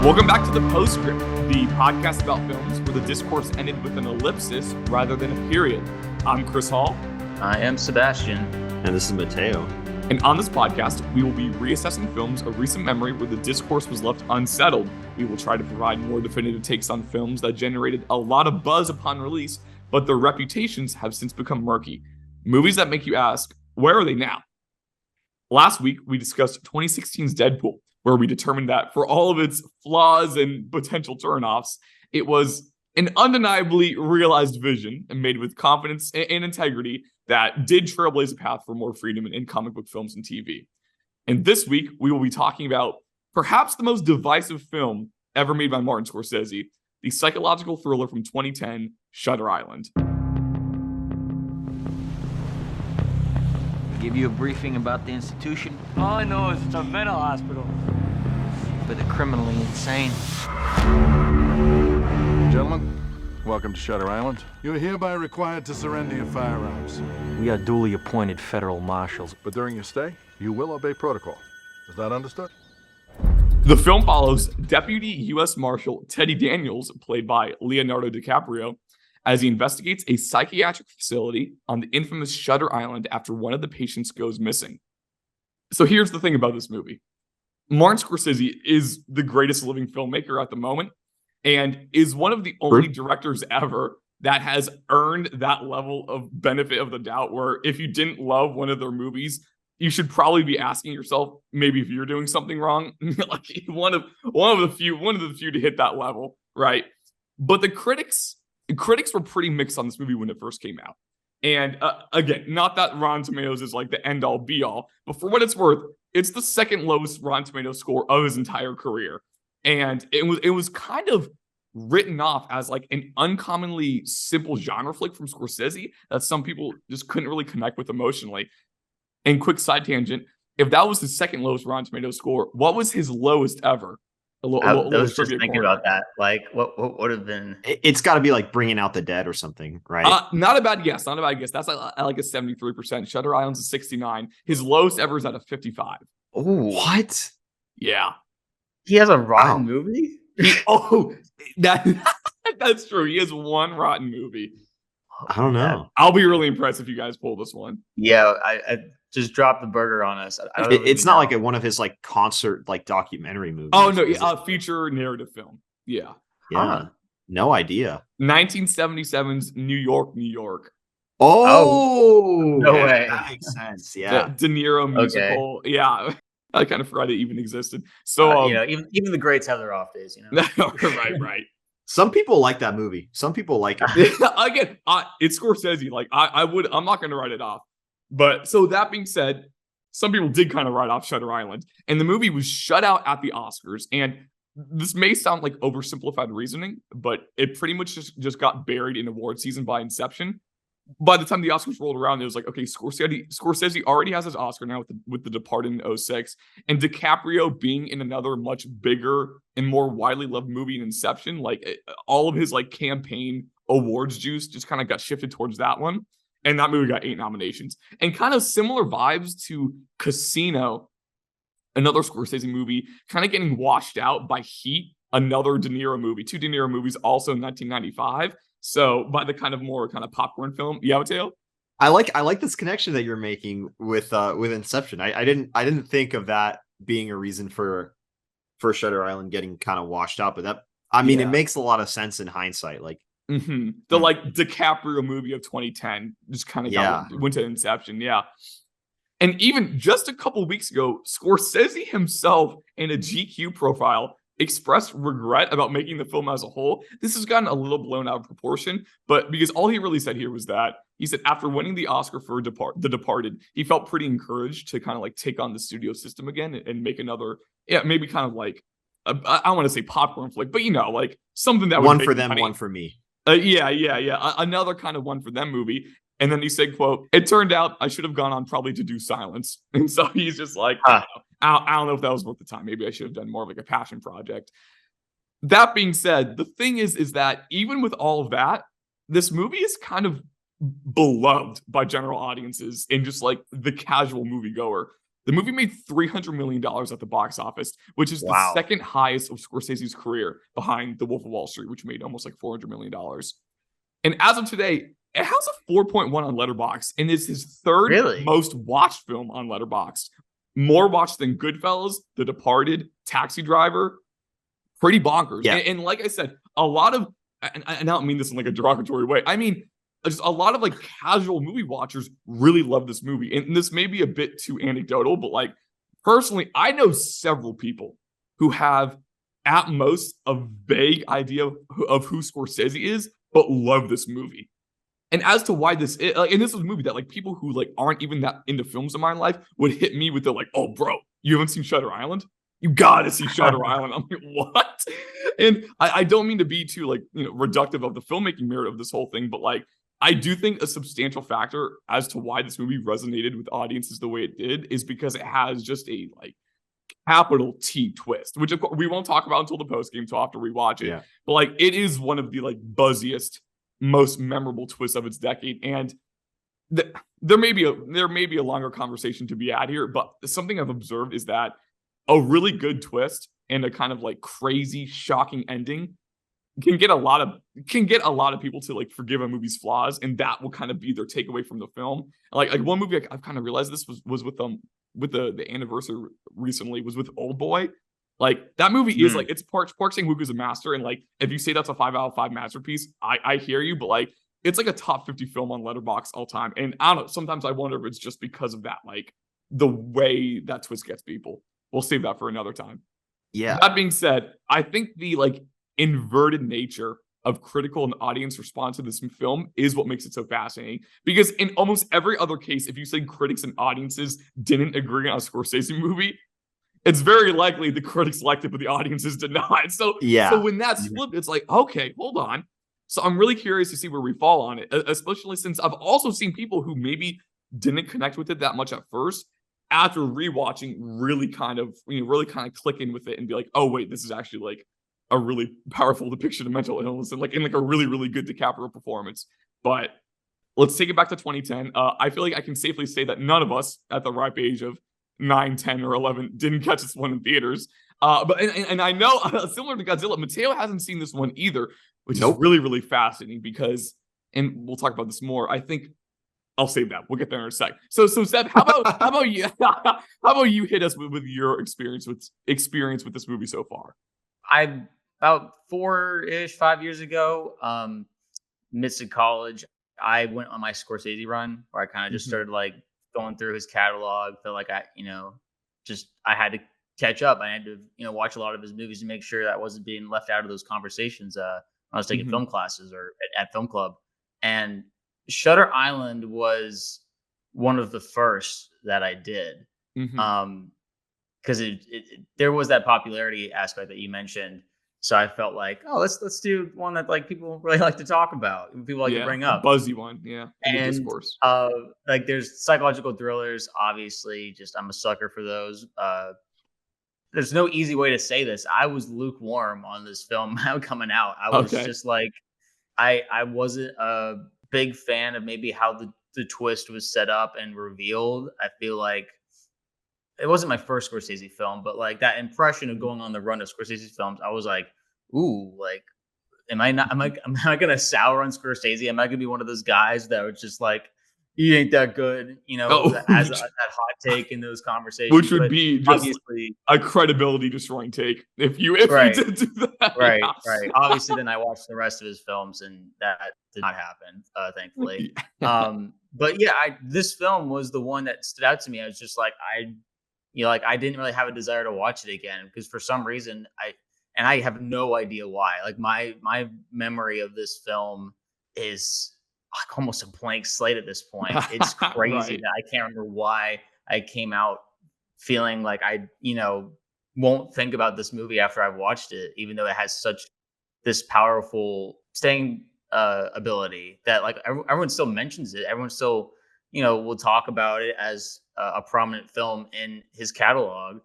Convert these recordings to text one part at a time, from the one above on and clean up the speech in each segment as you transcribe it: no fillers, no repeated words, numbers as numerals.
Welcome back to the Postscript, the podcast about films where the discourse ended with an ellipsis rather than a period. I'm Chris Hall. I am Sebastian. And this is Mateo. And on this podcast, we will be reassessing films of recent memory where the discourse was left unsettled. We will try to provide more definitive takes on films that generated a lot of buzz upon release, but their reputations have since become murky. Movies that make you ask, where are they now? Last week, we discussed 2016's Deadpool, where we determined that for all of its flaws and potential turnoffs, it was an undeniably realized vision and made with confidence and integrity that did trailblaze a path for more freedom in comic book films and TV. And this week, we will be talking about perhaps the most divisive film ever made by Martin Scorsese, the psychological thriller from 2010, Shutter Island. Give you a briefing about the institution All I know is it's a mental hospital. for the criminally insane. Gentlemen, welcome to Shutter Island. You are hereby required to surrender your firearms. We are duly appointed federal marshals. But during your stay, you will obey protocol. Is that understood? The film follows Deputy U.S. Marshal Teddy Daniels, played by Leonardo DiCaprio, as he investigates a psychiatric facility on the infamous Shutter Island after one of the patients goes missing. So here's the thing about this movie. Martin Scorsese is the greatest living filmmaker at the moment and is one of the only directors ever that has earned that level of benefit of the doubt where if you didn't love one of their movies, you should probably be asking yourself maybe if you're doing something wrong. Like one of the few to hit that level, right? But the critics were pretty mixed on this movie when it first came out. And again, not that Rotten Tomatoes is like the end all be all, but for what it's worth, it's the second lowest Rotten Tomatoes score of his entire career. And it was kind of written off as like an uncommonly simple genre flick from Scorsese that some people just couldn't really connect with emotionally. And quick side tangent, if that was his second lowest Rotten Tomatoes score, what was his lowest ever? I was just thinking about that. Like, what would have been? It's got to be like Bringing Out the Dead or something, right? Not a bad guess. That's like a 73%. Shutter Island's a 69. His lowest ever is at a 55. Oh, what? Yeah. He has a rotten movie? That's true. He has one rotten movie. I don't know. I'll be really impressed if you guys pull this one. Yeah, I just dropped the burger on us. It's not like one of his like concert like documentary movies. Oh no, feature narrative film. Yeah. No idea. 1977's New York, New York. Oh, no way. That makes sense. Yeah. The De Niro musical. Okay. Yeah. I kind of forgot it even existed. So even the greats have their off days, right. Some people like that movie. Some people like it. Again, it's Scorsese. Like I'm not going to write it off. But so that being said, some people did kind of write off Shutter Island, and the movie was shut out at the Oscars. And this may sound like oversimplified reasoning, but it pretty much just got buried in award season by Inception. By the time the Oscars rolled around, it was like, okay, Scorsese already has his Oscar now with The Departed in 2006, and DiCaprio being in another much bigger and more widely loved movie in Inception, like all of his like campaign awards juice just kind of got shifted towards that one. And that movie got 8 nominations. And kind of similar vibes to Casino, another Scorsese movie, kind of getting washed out by Heat, another De Niro movie. 2 De Niro movies also in 1995. So by the kind of more kind of popcorn film. Yeah, Mateo? I like this connection that you're making with Inception. I didn't think of that being a reason for Shutter Island getting kind of washed out, but it makes a lot of sense in hindsight. Like the like DiCaprio movie of 2010 just kind of went to Inception. Yeah. And even just a couple weeks ago, Scorsese himself in a GQ profile expressed regret about making the film as a whole. This has gotten a little blown out of proportion, but because all he really said here was that he said after winning the Oscar for The Departed, he felt pretty encouraged to kind of like take on the studio system again and make another, maybe kind of like, I want to say popcorn flick, but like something that one for them, money. One for me. Another kind of one for them movie. And then he said, quote, "It turned out I should have gone on probably to do Silence." And so he's just like, I don't know if that was worth the time. Maybe I should have done more of like a passion project. That being said, the thing is that even with all of that, this movie is kind of beloved by general audiences and just like the casual moviegoer. The movie made $300 million at the box office, which is the second highest of Scorsese's career, behind The Wolf of Wall Street, which made almost like $400 million. And as of today, it has a 4.1 on Letterboxd, and is his third most watched film on Letterboxd. More watched than Goodfellas, The Departed, Taxi Driver. Pretty bonkers. Yeah. And like I said, a lot of, and I don't mean this in like a derogatory way, I mean, just a lot of like casual movie watchers really love this movie. And this may be a bit too anecdotal, but like personally, I know several people who have at most a vague idea of who Scorsese is, but love this movie. And as to why this is, and this was a movie that like people who like aren't even that into films in my life would hit me with the like, oh bro, you haven't seen Shutter Island? You gotta see Shutter Island. I'm like, what? And I don't mean to be too like, reductive of the filmmaking merit of this whole thing, but like, I do think a substantial factor as to why this movie resonated with audiences the way it did is because it has just a like capital T twist, which of course we won't talk about until the post game, so I'll have to rewatch it. Yeah. But like, it is one of the like buzziest, most memorable twists of its decade, and there may be a longer conversation to be had here. But something I've observed is that a really good twist and a kind of like crazy, shocking ending can get a lot of people to like forgive a movie's flaws, and that will kind of be their takeaway from the film. Like one movie I've kind of realized this was with the anniversary recently was with Old Boy. Like that movie is like, it's Park Chan-wook is a master, and like if you say that's a 5 out of 5 masterpiece, I hear you, but like it's like a top 50 film on Letterboxd all time. And I don't know, sometimes I wonder if it's just because of that, like the way that twist gets people. We'll save that for another time. Yeah. That being said, I think the like inverted nature of critical and audience response to this film is what makes it so fascinating. Because in almost every other case, if you say critics and audiences didn't agree on a Scorsese movie, it's very likely the critics liked it, but the audiences did not. So when that's flipped, it's like, okay, hold on. So I'm really curious to see where we fall on it, especially since I've also seen people who maybe didn't connect with it that much at first, after rewatching, really kind of click in with it and be like, oh wait, this is actually like a really powerful depiction of mental illness and like in like a really, really good DiCaprio performance. But let's take it back to 2010. I feel like I can safely say that none of us at the ripe age of 9, 10, or 11 didn't catch this one in theaters. But I know, similar to Godzilla, Mateo hasn't seen this one either, which is really, really fascinating because, and we'll talk about this more, I think I'll save that. We'll get there in a sec. So Seb, how about you? How about you hit us with your experience with this movie so far? I about 5 years ago, midst of college, I went on my Scorsese run where I kind of just started like going through his catalog. Felt like I had to catch up. I had to watch a lot of his movies to make sure that I wasn't being left out of those conversations when I was taking film classes or at film club. And Shutter Island was one of the first that I did, because there was that popularity aspect that you mentioned. So I felt like, oh, let's do one that like people really like to talk about, people like to bring up, buzzy one, and discourse. Like there's psychological thrillers, obviously. Just I'm a sucker for those. There's no easy way to say this. I was lukewarm on this film coming out. I was just like, I wasn't a big fan of maybe how the twist was set up and revealed. I feel like it wasn't my first Scorsese film, but like that impression of going on the run of Scorsese films, I was like, ooh, like, am I going to sour on Scorsese? Am I going to be one of those guys that was just like, he ain't that good, as that hot take in those conversations, which would be just obviously a credibility destroying take if you did do that. Right. Obviously, then I watched the rest of his films, and that did not happen, thankfully. But yeah, this film was the one that stood out to me. I was just like, I didn't really have a desire to watch it again because for some reason I have no idea why. Like my memory of this film is like almost a blank slate at this point. It's crazy that I can't remember why I came out feeling like I, won't think about this movie after I've watched it, even though it has such this powerful staying ability that like everyone still mentions it. Everyone still, will talk about it as a prominent film in his catalog.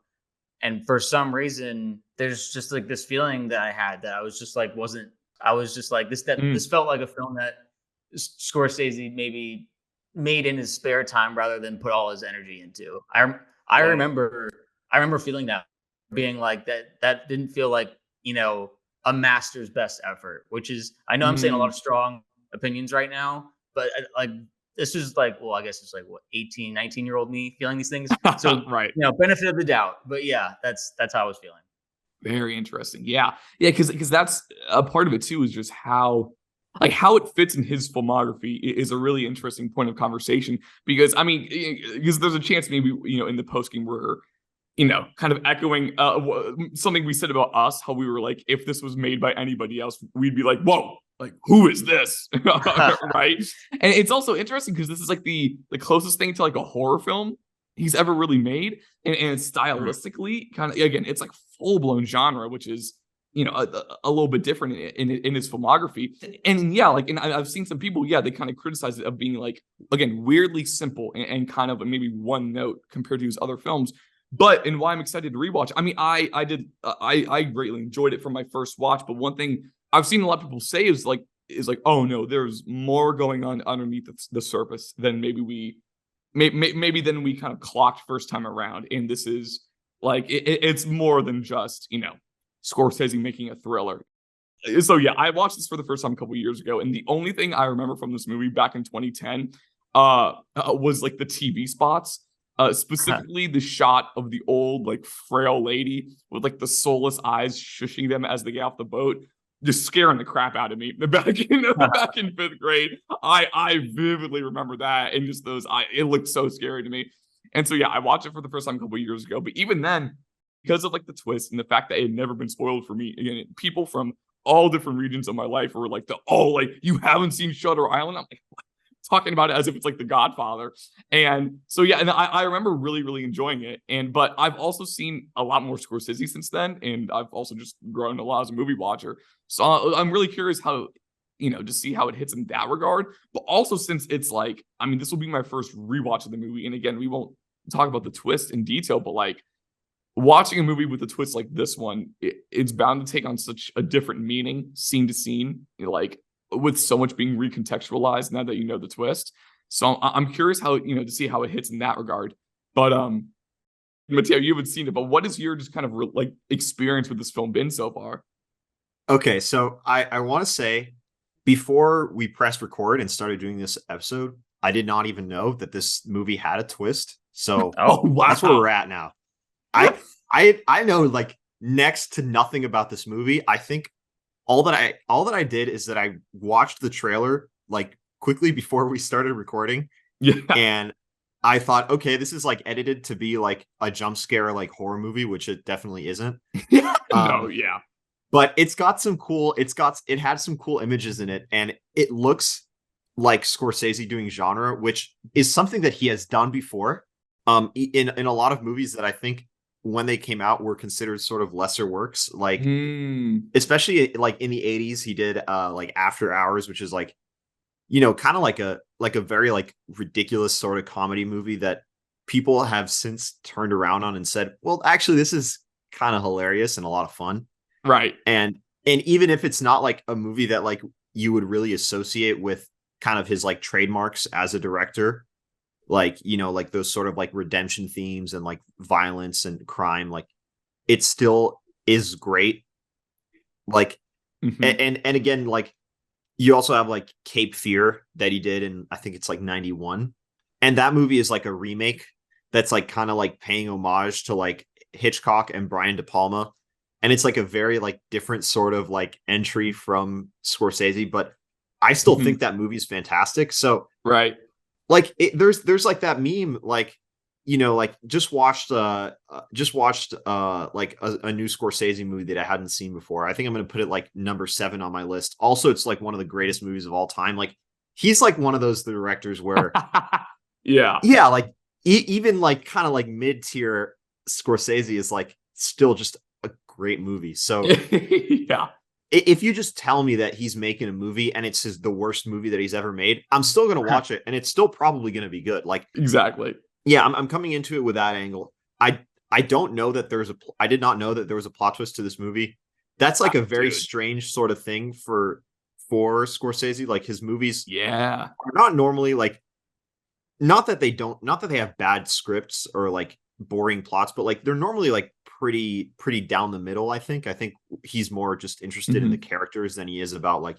And for some reason, there's just like this feeling that I had that I was just like, this felt like a film that Scorsese maybe made in his spare time rather than put all his energy into. I remember feeling that, being like that didn't feel like, a master's best effort, which is, I know I'm saying a lot of strong opinions right now, but like this is like, well, I guess it's like what 18, 19-year-old me feeling these things. So Right. benefit of the doubt. But yeah, that's how I was feeling. Very interesting. Yeah. Yeah, because that's a part of it too, is just how it fits in his filmography is a really interesting point of conversation. Because I mean, because there's a chance maybe, in the post game we're, kind of echoing something we said about us, how we were like, if this was made by anybody else, we'd be like, whoa, like who is this? Right. And it's also interesting because this is like the closest thing to like a horror film he's ever really made. And stylistically, kind of, again, it's like full blown genre, which is, a little bit different in his filmography. And yeah, like, and I've seen some people, they kind of criticize it of being like, again, weirdly simple and kind of maybe one note compared to his other films. But and why I'm excited to rewatch. I mean, I greatly enjoyed it from my first watch. But one thing I've seen a lot of people say is like, oh no, there's more going on underneath the surface than maybe than we kind of clocked first time around. And this is like, it's more than just, Scorsese making a thriller. So yeah, I watched this for the first time a couple years ago. And the only thing I remember from this movie back in 2010 was like the TV spots. Specifically the shot of the old, like, frail lady with like the soulless eyes shushing them as they get off the boat, just scaring the crap out of me. Back in fifth grade, I vividly remember that, and just it looked so scary to me. And so yeah, I watched it for the first time a couple years ago. But even then, because of like the twist and the fact that it had never been spoiled for me, again, people from all different regions of my life were like, like, you haven't seen Shutter Island? I'm like, what? Talking about it as if it's like The Godfather. And so yeah, and I remember really, really enjoying it. But I've also seen a lot more Scorsese since then, and I've also just grown a lot as a movie watcher. So I'm really curious how, to see how it hits in that regard. But also, since it's like, I mean, this will be my first rewatch of the movie, and again, we won't talk about the twist in detail, but like, watching a movie with a twist like this one, it's bound to take on such a different meaning scene to scene, like, with so much being recontextualized now that you know the twist. So I'm curious how, to see how it hits in that regard. But Mateo, you haven't seen it, but what is your just kind of like experience with this film been so far? Okay, so I want to say, before we pressed record and started doing this episode, I did not even know that this movie had a twist. So wow. That's where we're at now. I know like next to nothing about this movie. I think all that I did is that I watched the trailer like quickly before we started recording. Yeah. And I thought, okay, this is like edited to be like a jump scare, like horror movie, which it definitely isn't. No, yeah. But it had some cool images in it, and it looks like Scorsese doing genre, which is something that he has done before. In a lot of movies that I think when they came out were considered sort of lesser works, like especially like in the 80s, he did like After Hours, which is like, kind of like a very like ridiculous sort of comedy movie that people have since turned around on and said, well, actually, this is kind of hilarious and a lot of fun. Right. And even if it's not like a movie that like you would really associate with kind of his like trademarks as a director, like, like those sort of like redemption themes and like violence and crime, like it still is great. Like, and again, like you also have like Cape Fear that he did, and I think it's like 91. And that movie is like a remake that's like kind of like paying homage to like Hitchcock and Brian De Palma. And it's like a very like different sort of like entry from Scorsese, but I still think that movie's fantastic. So right. Like there's like that meme, like, like just watched like a new Scorsese movie that I hadn't seen before. I think I'm going to put it like number 7 on my list. Also, it's like one of the greatest movies of all time. Like he's like one of those directors where yeah, like even like kind of like mid-tier Scorsese is like still just a great movie. So yeah. If you just tell me that he's making a movie and it's the worst movie that he's ever made, I'm still going to watch it, and it's still probably going to be good. Like exactly. Yeah, I'm coming into it with that angle. I don't know that I did not know that there was a plot twist to this movie. That's like a very strange sort of thing for Scorsese. Like his movies are not normally like, not that they have bad scripts or like boring plots, but like they're normally like pretty down the middle. I think he's more just interested in the characters than he is about like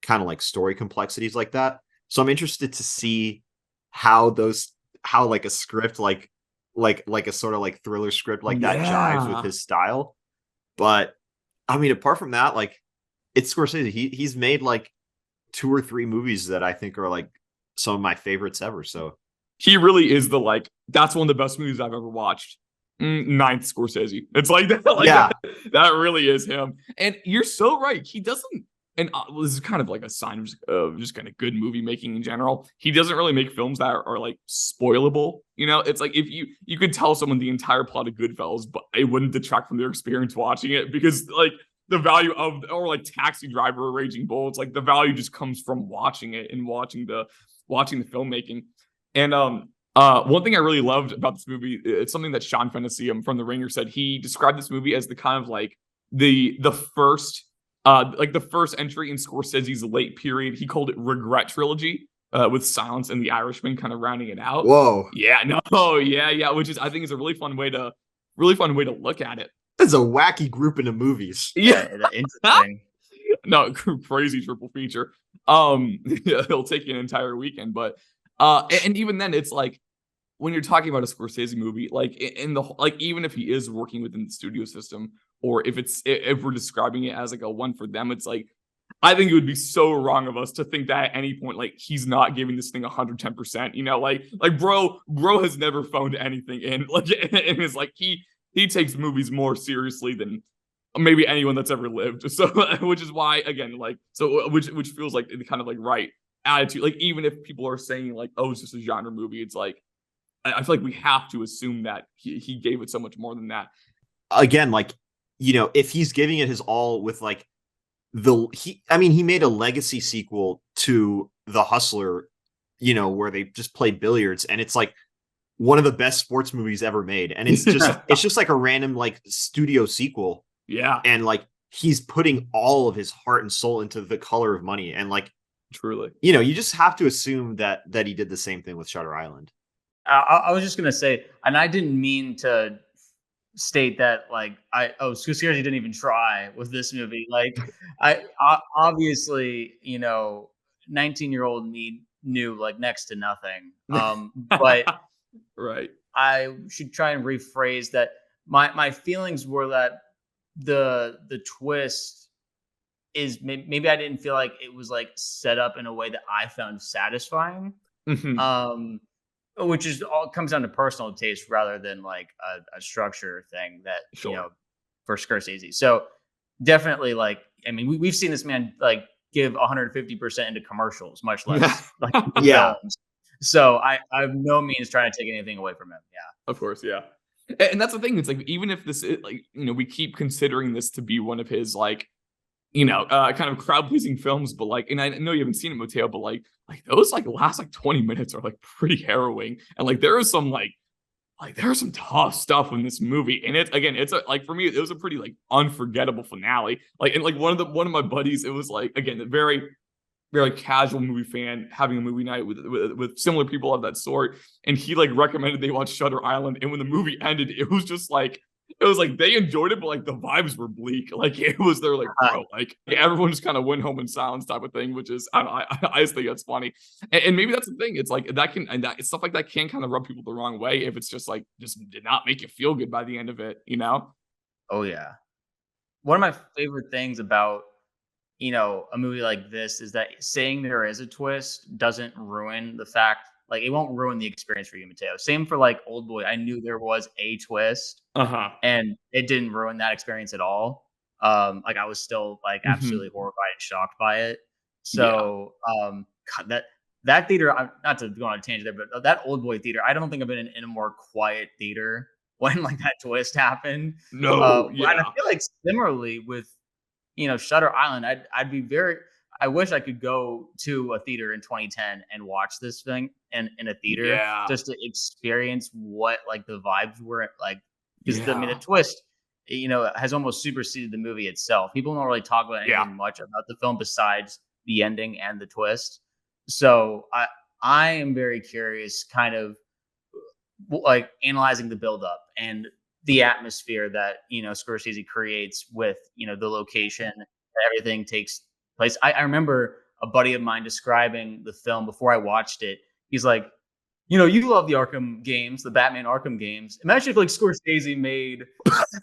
kind of like story complexities like that. So I'm interested to see how like a script like a sort of like thriller script like that jives with his style. But I mean, apart from that, like it's Scorsese. He's made like 2 or 3 movies that I think are like some of my favorites ever. So he really is that's one of the best movies I've ever watched. Ninth Scorsese. It's like that. Like that really is him. And you're so right. He doesn't, and this is kind of like a sign of just kind of good movie making in general. He doesn't really make films that are like spoilable. You know, it's like if you could tell someone the entire plot of Goodfellas, but it wouldn't detract from their experience watching it, because like the value of, or like Taxi Driver or Raging Bull, it's like the value just comes from watching it and watching the filmmaking. And one thing I really loved about this movie, it's something that Sean Fennessy from The Ringer said. He described this movie as the kind of like the first entry in Scorsese's late period. He called it regret trilogy, with Silence and The Irishman kind of rounding it out. Whoa. Yeah, no, yeah, which is, I think, is a really fun way to look at it. That's a wacky grouping of movies. Yeah, interesting. No, crazy triple feature. It'll take you an entire weekend, but and even then, it's like when you're talking about a Scorsese movie, like in the like, even if he is working within the studio system, or if we're describing it as like a one for them, it's like, I think it would be so wrong of us to think that at any point, like, he's not giving this thing 110%. You know, like bro has never phoned anything in. Like, and it's like he takes movies more seriously than maybe anyone that's ever lived. So, which is why, again, like, so which feels like the kind of like right attitude. Like, even if people are saying like, oh, it's just a genre movie, it's like, I feel like we have to assume that he gave it so much more than that. Again, like, you know, if he's giving it his all with like he made a legacy sequel to The Hustler, you know, where they just play billiards, and it's like one of the best sports movies ever made. And it's just like a random like studio sequel. Yeah. And like he's putting all of his heart and soul into The Color of Money. And like, truly, you know, you just have to assume that he did the same thing with Shutter Island. I was just gonna say, and I didn't mean to state that like Scorsese didn't even try with this movie. Like, I obviously, you know, 19-year-old me knew like next to nothing. But right. I should try and rephrase that. My feelings were that the twist is maybe I didn't feel like it was like set up in a way that I found satisfying. Which is all comes down to personal taste rather than like a structure thing that, you know, for Scorsese. So definitely, like, I mean, we've seen this man like give 150% into commercials, much less like films. So I'm no means trying to take anything away from him. Yeah, of course, yeah. And that's the thing. It's like, even if this is like, you know, we keep considering this to be one of his like, you know, kind of crowd pleasing films, but like, and I know you haven't seen it, Mateo, but like those like last like 20 minutes are like pretty harrowing, and like there is some like there's some tough stuff in this movie, and it's a, like, for me, it was a pretty like unforgettable finale. Like, and like one of my buddies, it was like, again, a very very casual movie fan having a movie night with similar people of that sort, and he like recommended they watch Shutter Island, and when the movie ended, it was like they enjoyed it, but like the vibes were bleak. Like, they're like, bro, like everyone just kind of went home in silence type of thing, which is, I just think that's funny. And maybe that's the thing. It's like that stuff like that can kind of rub people the wrong way if it's just like, just did not make you feel good by the end of it, you know? Oh yeah. One of my favorite things about, you know, a movie like this is that saying there is a twist doesn't ruin the fact, like, it won't ruin the experience for you, Mateo. Same for like Oldboy. I knew there was a twist, and it didn't ruin that experience at all. Like, I was still like absolutely horrified and shocked by it. So, God, that theater, not to go on a tangent there, but that Oldboy theater, I don't think I've been in a more quiet theater when like that twist happened. No, and I feel like similarly with, you know, Shutter Island, I wish I could go to a theater in 2010 and watch this thing in a theater, just to experience what like the vibes were like. Because I mean, the twist, you know, has almost superseded the movie itself. People don't really talk about anything much about the film besides the ending and the twist. So I am very curious, kind of like analyzing the buildup and the atmosphere that Scorsese creates with the location that everything takes place. I remember a buddy of mine describing the film before I watched it. He's like, you love the Arkham games, the Batman Arkham games. Imagine if like Scorsese made,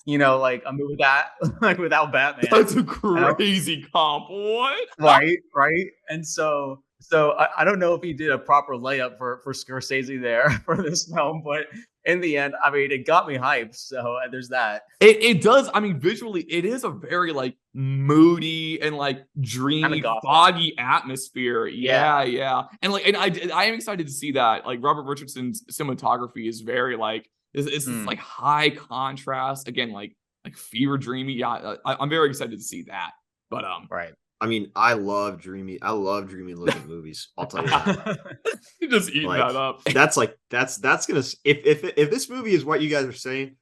like a movie that like without Batman. That's a crazy comp. What? Right. And so I don't know if he did a proper layup for Scorsese there for this film, but in the end, I mean, it got me hyped. So there's that. It does. I mean, visually, it is a very like moody and like dreamy, foggy atmosphere. Yeah. And like, and I am excited to see that. Like Robert Richardson's cinematography is very like it's like high contrast. Again, like fever dreamy. Yeah, I'm very excited to see that. But right. I mean, I love dreamy looking movies. I'll tell you that. You're just eating that up. That's gonna if this movie is what you guys are saying,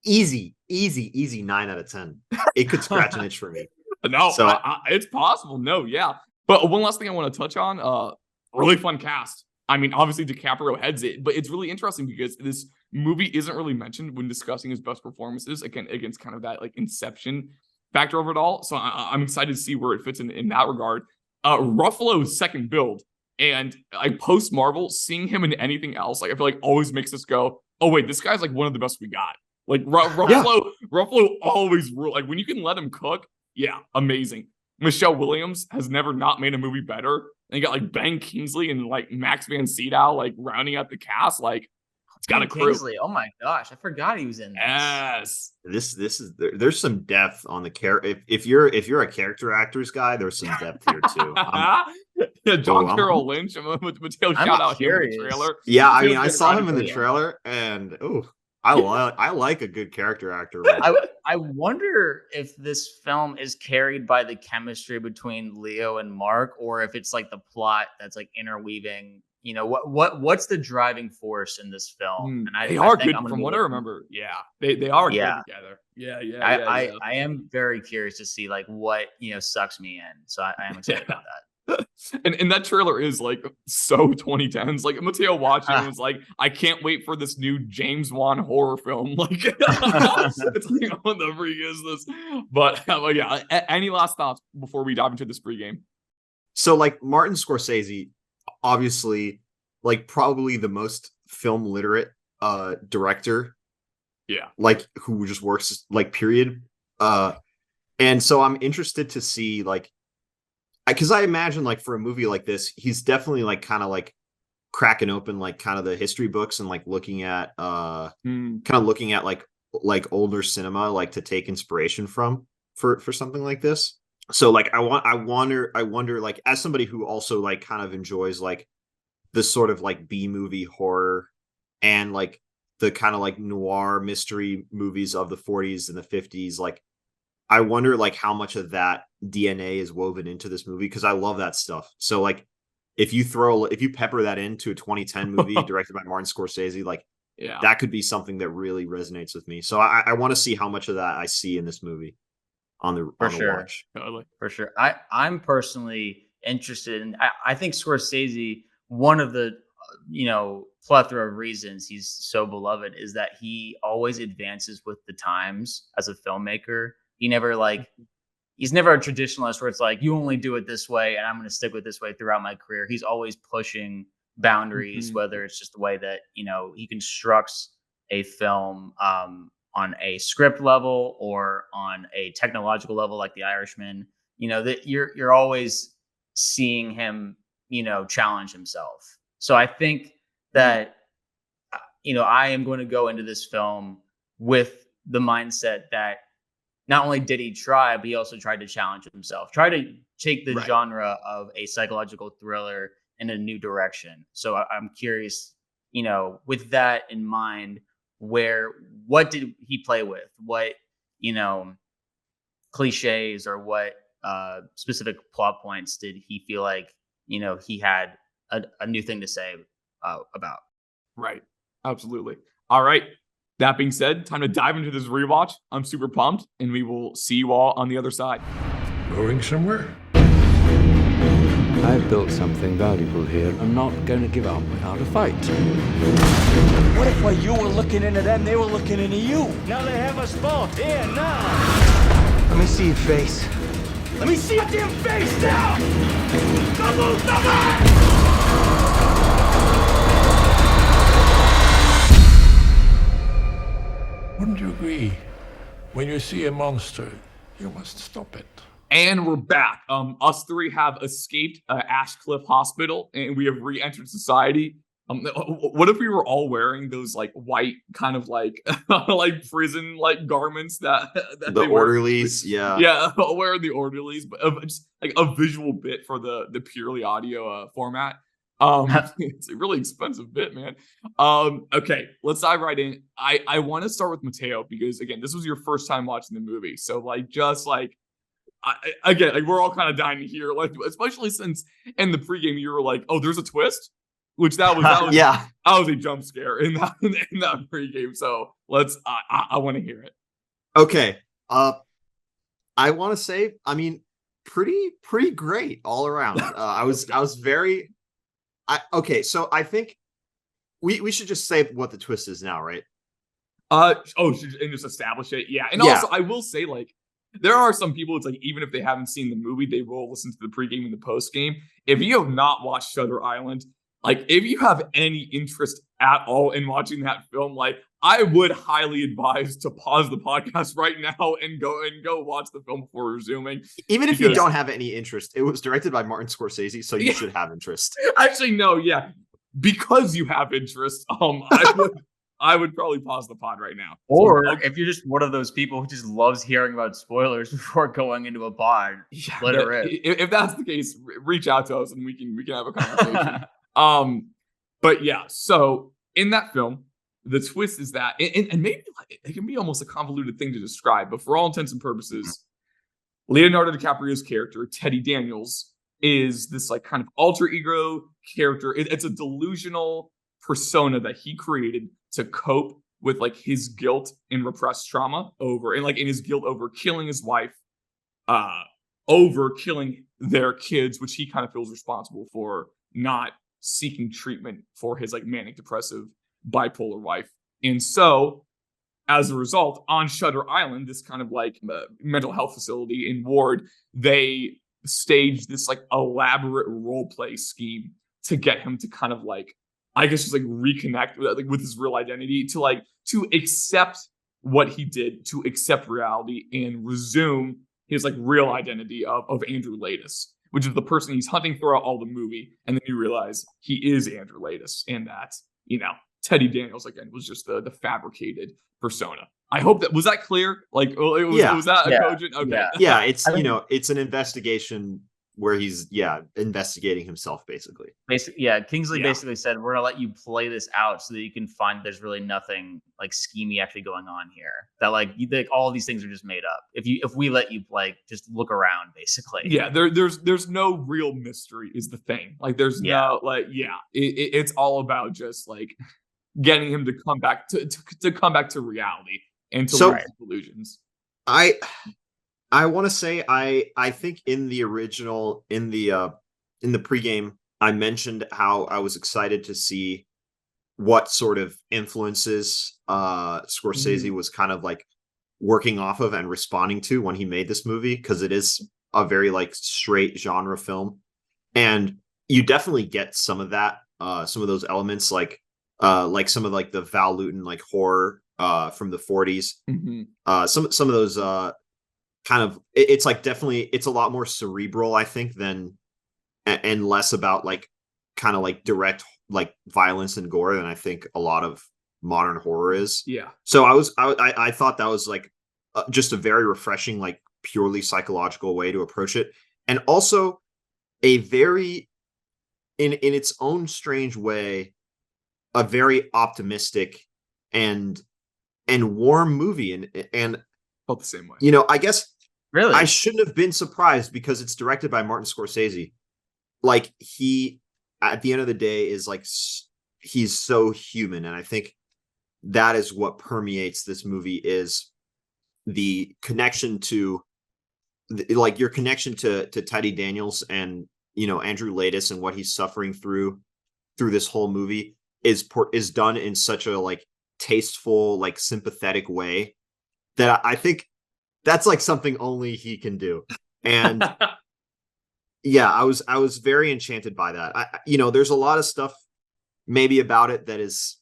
easy 9 out of 10. It could scratch an itch for me. No, so it's possible. No, yeah. But one last thing I want to touch on, really fun cast. I mean, obviously DiCaprio heads it, but it's really interesting because this movie isn't really mentioned when discussing his best performances against kind of that like Inception factor of it all. So I'm excited to see where it fits in that regard. Ruffalo's second build, and like post Marvel, seeing him in anything else, like I feel like always makes us go, oh wait, this guy's like one of the best we got. Like Ruffalo always rule. Like when you can let him cook, yeah, amazing. Michelle Williams has never not made a movie better. And you got like Ben Kingsley and like Max Van Sydow like rounding out the cast. Like it's got a crew. Kingsley, oh my gosh, I forgot he was in this. Yes. This is there's some depth on the character. If you're a character actors guy, there's some depth here too. Yeah, John Carroll Lynch. Mateo shout out here in the trailer. Yeah, I mean, I saw him in the trailer, and I like a good character actor. I wonder if this film is carried by the chemistry between Leo and Mark, or if it's like the plot that's like interweaving. What's the driving force in this film? And they are good from what I remember. Yeah, they are good together. Yeah. I am very curious to see like what sucks me in. So I am excited about that. And that trailer is like so 2010s. Like Mateo watching was like, I can't wait for this new James Wan horror film. Like it's like, what the freak is this? But yeah, any last thoughts before we dive into this pregame? So like Martin Scorsese, obviously, like probably the most film literate director. Yeah. Like who just works like period. And so I'm interested to see like, because I imagine like for a movie like this, he's definitely like kind of like cracking open like kind of the history books and like looking at like older cinema like to take inspiration from for something like this. So like I wonder like as somebody who also like kind of enjoys like this sort of like B movie horror and like the kind of like noir mystery movies of the 40s and the 50s, like I wonder like how much of that DNA is woven into this movie, because I love that stuff. So like if you pepper that into a 2010 movie directed by Martin Scorsese, like that could be something that really resonates with me. So I want to see how much of that I see in this movie on the watch. Totally. For sure. I'm personally interested in, I think Scorsese, one of the plethora of reasons he's so beloved is that he always advances with the times as a filmmaker. He's never a traditionalist where it's like, you only do it this way and I'm going to stick with this way throughout my career. He's always pushing boundaries, whether it's just the way that, he constructs a film on a script level or on a technological level, like The Irishman, that you're always seeing him, challenge himself. So I think that, I am going to go into this film with the mindset that not only did he try, but he also tried to challenge himself, try to take the genre of a psychological thriller in a new direction. So I'm curious, with that in mind, what did he play with? What, cliches or what specific plot points did he feel like, he had a new thing to say about? Right. Absolutely. All right. That being said, time to dive into this rewatch. I'm super pumped, and we will see you all on the other side. Going somewhere? I've built something valuable here. I'm not going to give up without a fight. What if while you were looking into them, they were looking into you? Now they have us both here now. Let me see your face. Let me see your damn face now! Don't move, don't move! Wouldn't you agree? When you see a monster, you must stop it. And we're back. Us three have escaped Ashecliffe Hospital, and we have re-entered society. What if we were all wearing those like white kind of like like prison like garments that the orderlies, yeah, wearing the orderlies, but just like a visual bit for the purely audio format. It's a really expensive bit, man. Okay, let's dive right in. I want to start with Mateo because again, this was your first time watching the movie, so like just like. Again, like we're all kind of dying to hear, like especially since in the pregame you were like, "Oh, there's a twist," which that was yeah, that was a jump scare in that pregame. So let's, I want to hear it. Okay, I want to say, I mean, pretty great all around. I was very, okay, so I think we should just say what the twist is now, right? And just establish it, yeah. And also, I will say, like. There are some people, it's like, even if they haven't seen the movie, they will listen to the pregame and the postgame. If you have not watched Shutter Island, like, if you have any interest at all in watching that film, like, I would highly advise to pause the podcast right now and go watch the film before resuming. Even if you don't have any interest, it was directed by Martin Scorsese, so you should have interest. Actually, no, yeah. Because you have interest, I would probably pause the pod right now. Or if you're just one of those people who just loves hearing about spoilers before going into a pod, let it rip. If that's the case, reach out to us and we can have a conversation. But yeah, so in that film, the twist is that, and maybe it can be almost a convoluted thing to describe, but for all intents and purposes, Leonardo DiCaprio's character, Teddy Daniels, is this like kind of alter ego character. It's a delusional persona that he created to cope with like his guilt and repressed trauma in his guilt over killing his wife, over killing their kids, which he kind of feels responsible for not seeking treatment for his like manic depressive bipolar wife. And so as a result, on Shutter Island, this kind of like mental health facility in Ward, they staged this like elaborate role play scheme to get him to kind of like, I guess, just like reconnect with his real identity, to accept what he did, to accept reality and resume his like real identity of Andrew Laeddis, which is the person he's hunting throughout all the movie. And then you realize he is Andrew Laeddis, and that, Teddy Daniels again was just the fabricated persona. I hope was that clear? Like, was that a cogent? Okay. Yeah, it's it's an investigation where he's investigating himself basically. Kingsley basically said, we're gonna let you play this out so that you can find there's really nothing like schemy actually going on here. That like all these things are just made up. If we let you like just look around basically. Yeah, there's no real mystery is the thing. Like there's no like it's all about just like getting him to come back to come back to reality and to learn illusions. I want to say I think in the original in the pregame I mentioned how I was excited to see what sort of influences Scorsese was kind of like working off of and responding to when he made this movie, because it is a very like straight genre film, and you definitely get some of that, some of those elements like some of like the Val Lewton like horror from the 40s. Some of those kind of it's like definitely it's a lot more cerebral, I think, than and less about like kind of like direct like violence and gore than I think a lot of modern horror is. Yeah. So I thought that was like just a very refreshing, like purely psychological way to approach it, and also a very in its own strange way, a very optimistic and warm movie, and felt the same way. I guess really I shouldn't have been surprised because it's directed by Martin Scorsese. Like he, at the end of the day, is like he's so human, and I think that is what permeates this movie is the connection to, like your connection to Teddy Daniels, and Andrew Laeddis and what he's suffering through this whole movie is done in such a like tasteful, like sympathetic way that I think that's like something only he can do. And yeah, I was very enchanted by that. There's a lot of stuff maybe about it that is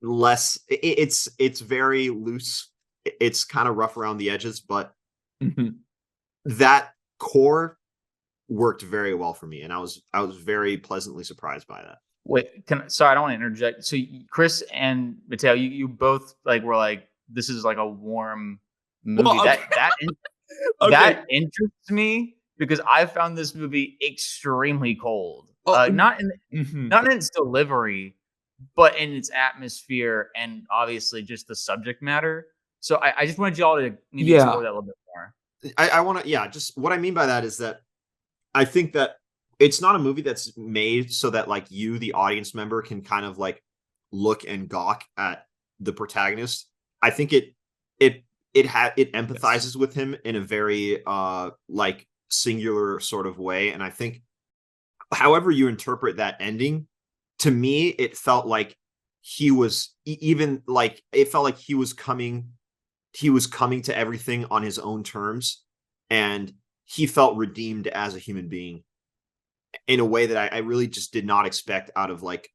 less. It's very loose. It's kind of rough around the edges, but that core worked very well for me, and I was very pleasantly surprised by that. Wait, sorry, I don't want to interject. So Chris and Mateo, you both like were like, this is like a warm movie. Well, okay. That interests me because I found this movie extremely cold. Not in its delivery, but in its atmosphere and obviously just the subject matter. So I just wanted y'all to maybe explore that a little bit more. I want to, just what I mean by that is that I think that it's not a movie that's made so that like you, the audience member, can kind of like look and gawk at the protagonist. I think it empathizes with him in a very like singular sort of way. And I think however you interpret that ending, to me, it felt like he was coming to everything on his own terms, and he felt redeemed as a human being in a way that I really just did not expect out of like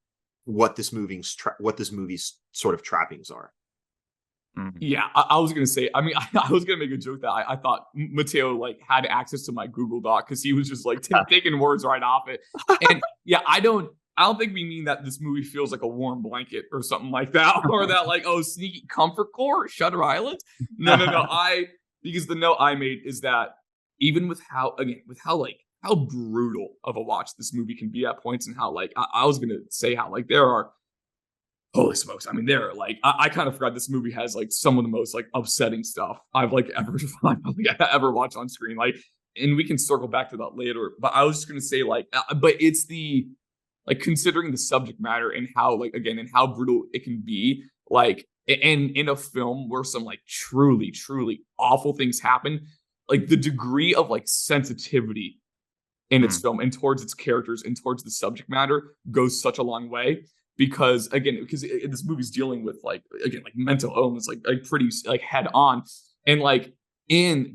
what this movie's sort of trappings are. Yeah, I was gonna say. I mean, I was gonna make a joke that I thought Mateo like had access to my Google Doc because he was just like taking words right off it. And yeah, I don't think we mean that this movie feels like a warm blanket or something like that, or that like sneaky comfort core Shutter Island. No. Because the note I made is that even with how brutal of a watch this movie can be at points, and how like I was gonna say how like there are. Holy smokes. I mean, there are like, I kind of forgot this movie has like some of the most like upsetting stuff I've like ever watched on screen. Like, and we can circle back to that later, but I was just going to say like, but it's the, like considering the subject matter and how like, again, and how brutal it can be, like, and in a film where some like truly, truly awful things happen, like the degree of like sensitivity in its film and towards its characters and towards the subject matter goes such a long way. Because this movie's dealing with like mental illness, like pretty like head on, and like in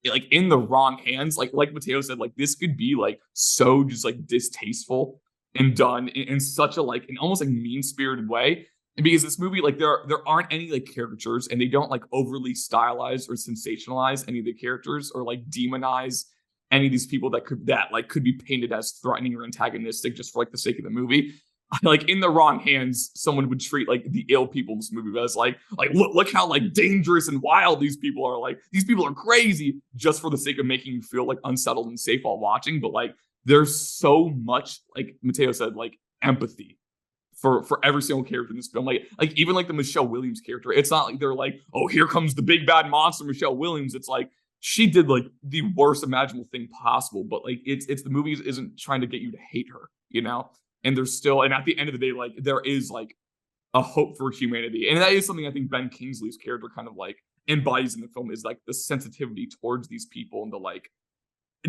the wrong hands, like Mateo said, like this could be like so just like distasteful and done in such a like an almost like mean spirited way. And because this movie, like there aren't any like caricatures, and they don't like overly stylize or sensationalize any of the characters or like demonize any of these people that could be painted as threatening or antagonistic just for like the sake of the movie. Like in the wrong hands, someone would treat like the ill people in this movie as like look how like dangerous and wild these people are. Like these people are crazy just for the sake of making you feel like unsettled and safe while watching. But like there's so much, like Mateo said, like empathy for every single character in this film. Like even like the Michelle Williams character, it's not like they're like, oh, here comes the big bad monster Michelle Williams. It's like she did like the worst imaginable thing possible. But like it's the movie isn't trying to get you to hate her, you know. And there's still, and at the end of the day, like there is like a hope for humanity. And that is something I think Ben Kingsley's character kind of like embodies in the film, is like the sensitivity towards these people and the like,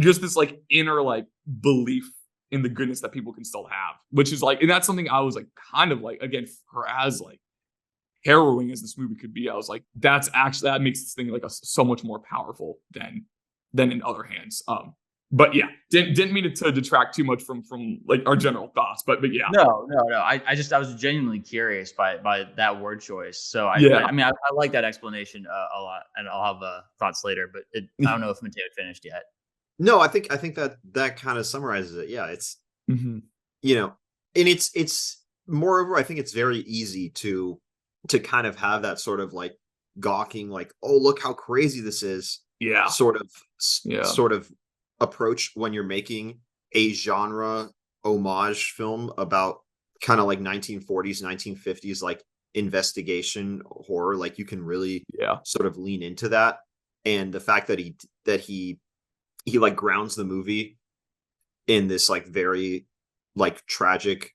just this like inner like belief in the goodness that people can still have, which is like, and that's something I was like kind of like, again, for as like harrowing as this movie could be, I was like, that makes this thing like so much more powerful than in other hands. But yeah, didn't mean to detract too much from like our general thoughts, but yeah. No. I was genuinely curious by that word choice. So I like that explanation a lot, and I'll have thoughts later. But I don't know if Mateo had finished yet. No, I think that kind of summarizes it. Yeah, it's and it's moreover, I think it's very easy to kind of have that sort of like gawking, like, oh, look how crazy this is. Yeah. Sort of approach when you're making a genre homage film about kind of like 1940s 1950s like investigation horror. Like you can really sort of lean into that, and the fact that he like grounds the movie in this like very like tragic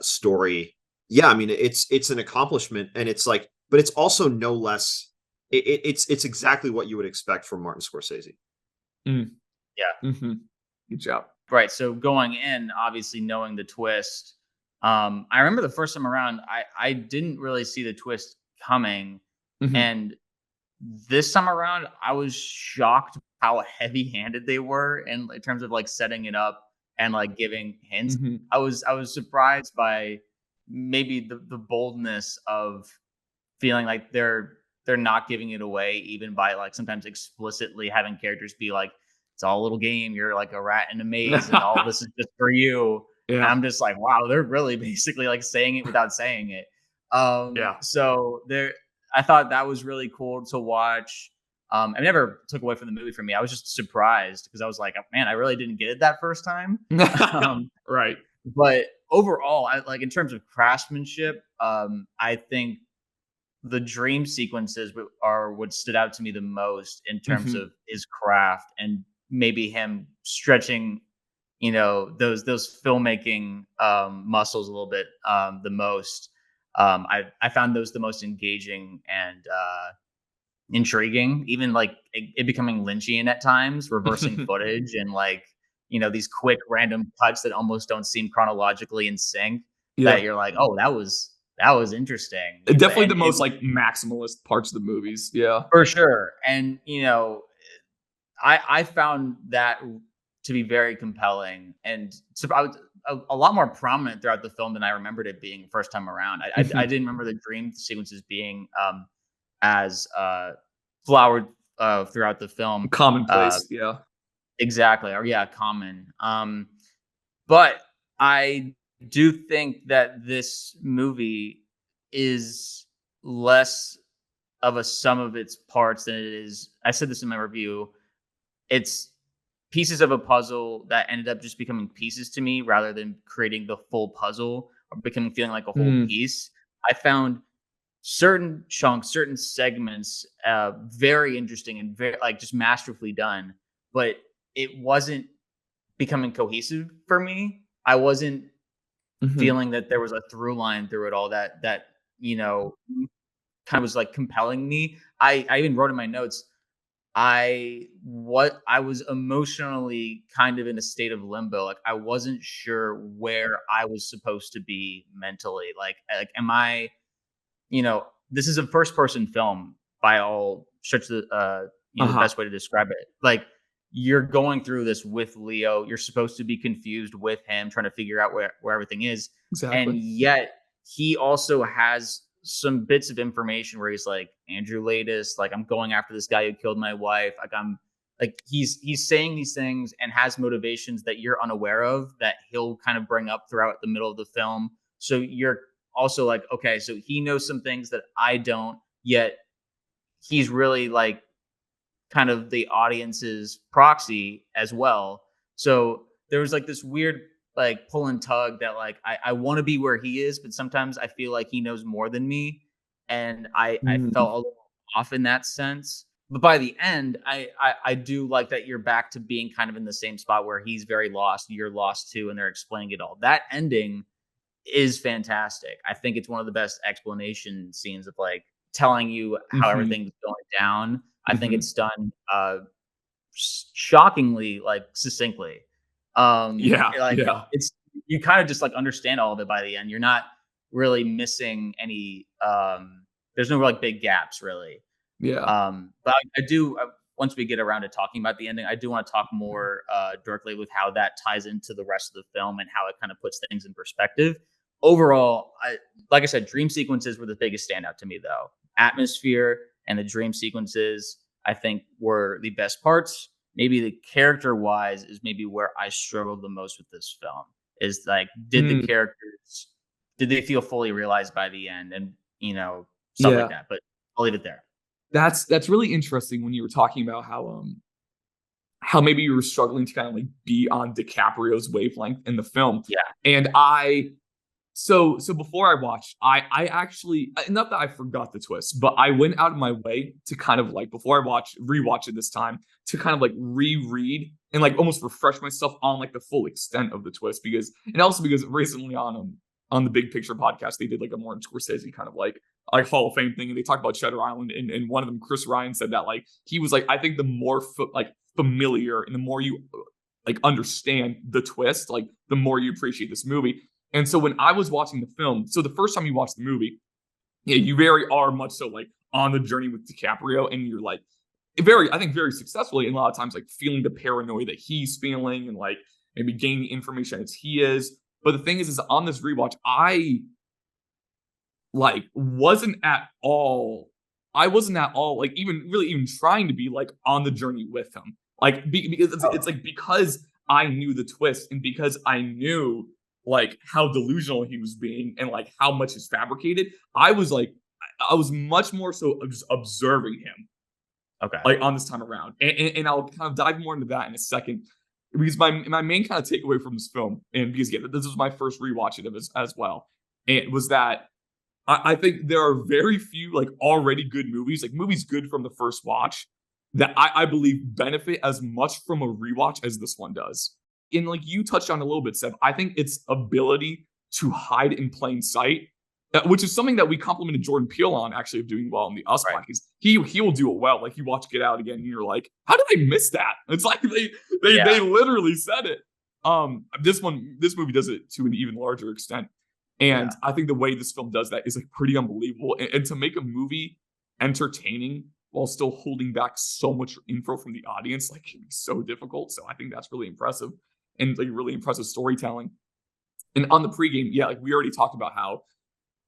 story. Yeah, I mean it's an accomplishment, and it's like, but it's also no less, it's exactly what you would expect from Martin Scorsese. Yeah. Good job. Right. So going in, obviously knowing the twist, I remember the first time around, I didn't really see the twist coming, Mhm. and this time around, I was shocked how heavy-handed they were in terms of like setting it up and like giving hints. Mhm. I was surprised by maybe the boldness of feeling like they're not giving it away, even by like sometimes explicitly having characters be like, "It's all a little game. You're like a rat in a maze, and all this is just for you." And Yeah. I'm just like, wow, they're really basically like saying it without saying it. Yeah. So there, I thought that was really cool to watch. It never took away from the movie for me. I was just surprised because I was like, man, I really didn't get it that first time. um, Right. but overall, I like in terms of craftsmanship, I think the dream sequences are what stood out to me the most in terms Mhm. of his craft and maybe him stretching, those filmmaking muscles a little bit the most. I found those the most engaging and intriguing, even like it becoming Lynchian at times, reversing footage and like these quick random cuts that almost don't seem chronologically in sync. That Yeah. you're like, oh, that was interesting, Definitely the and most like maximalist parts of the movies. Yeah. for sure. And I found that to be very compelling, and so I was a lot more prominent throughout the film than I remembered it being first time around. I Mhm. didn't remember the dream sequences being as flowered throughout the film. Uh, Commonplace. Yeah. exactly, or yeah, common. But I do think that this movie is less of a sum of its parts than it is. I said this in my review. It's pieces of a puzzle that ended up just becoming pieces to me rather than creating the full puzzle or becoming feeling like a whole Mm. piece. I found certain chunks, certain segments, very interesting and very like just masterfully done, but it wasn't becoming cohesive for me. I wasn't Mhm. feeling that there was a through line through it all that you know kind of was like compelling me. I even wrote in my notes I was emotionally kind of in a state of limbo. Like I wasn't sure where I was supposed to be mentally. Like am I, this is a first person film by all stretch of the Uh-huh. best way to describe it. Like you're going through this with Leo. You're supposed to be confused with him, trying to figure out where everything is. And Exactly. yet he also has some bits of information where he's like, Andrew Latest, like I'm going after this guy who killed my wife. Like I'm like he's saying these things and has motivations that you're unaware of that he'll kind of bring up throughout the middle of the film. So you're also like, okay, so he knows some things that I don't, yet he's really like kind of the audience's proxy as well. So there was like this weird like pull and tug that like I want to be where he is, but sometimes I feel like he knows more than me. And I felt Mm. a little off in that sense. But by the end, I do like that you're back to being kind of in the same spot where he's very lost, you're lost too, and they're explaining it all. That ending is fantastic. I think it's one of the best explanation scenes of like telling you how Mhm. everything's going down. I think Mhm. it's done shockingly like succinctly. Yeah. Like Yeah. it's you kind of just like understand all of it by the end. You're not really missing any there's no like big gaps really. Yeah. But I do once we get around to talking about the ending, I do want to talk more directly with how that ties into the rest of the film and how it kind of puts things in perspective. Overall, like I said, dream sequences were the biggest standout to me, though. Atmosphere and the dream sequences, I think, were the best parts. Maybe the character wise is maybe where I struggled the most with this film. Is like, did the Mm. characters did they feel fully realized by the end, and stuff like Yeah. that. But I'll leave it there. That's really interesting when you were talking about how maybe you were struggling to kind of like be on DiCaprio's wavelength in the film. Yeah. And so before I watched, I actually not that I forgot the twist, but I went out of my way to kind of like before I rewatch it this time to kind of like reread and like almost refresh myself on like the full extent of the twist and also because recently on the Big Picture podcast they did like a more Scorsese kind of like Hall of Fame thing and they talked about Shutter Island and one of them Chris Ryan said that like he was like I think the more familiar and the more you like understand the twist, like the more you appreciate this movie. And so when I was watching the film, so the first time you watch the movie, yeah, you very are much so like on the journey with DiCaprio, and you're like I think very successfully, and a lot of times like feeling the paranoia that he's feeling, and like maybe gaining information as he is. But the thing is on this rewatch, I like wasn't at all like even trying to be like on the journey with him. Like because it's like because I knew the twist, and because I knew like how delusional he was being, and like how much is fabricated, I was much more so just observing him. Okay. Like on this time around. And I'll kind of dive more into that in a second. Because my main kind of takeaway from this film, and because this was my first rewatch of it as well, and it was that I think there are very few like already good movies, like movies good from the first watch, that I believe benefit as much from a rewatch as this one does. And like you touched on a little bit, Seb, I think its ability to hide in plain sight, which is something that we complimented Jordan Peele on actually of doing well in the Us podcast. He will do it well. Like you watch Get Out again, and you're like, how did I miss that? It's like they literally said it. This movie does it to an even larger extent. And I think the way this film does that is like pretty unbelievable. And to make a movie entertaining while still holding back so much info from the audience, like can be so difficult. So I think that's really impressive, and like really impressive storytelling. And on the pregame, yeah, like we already talked about how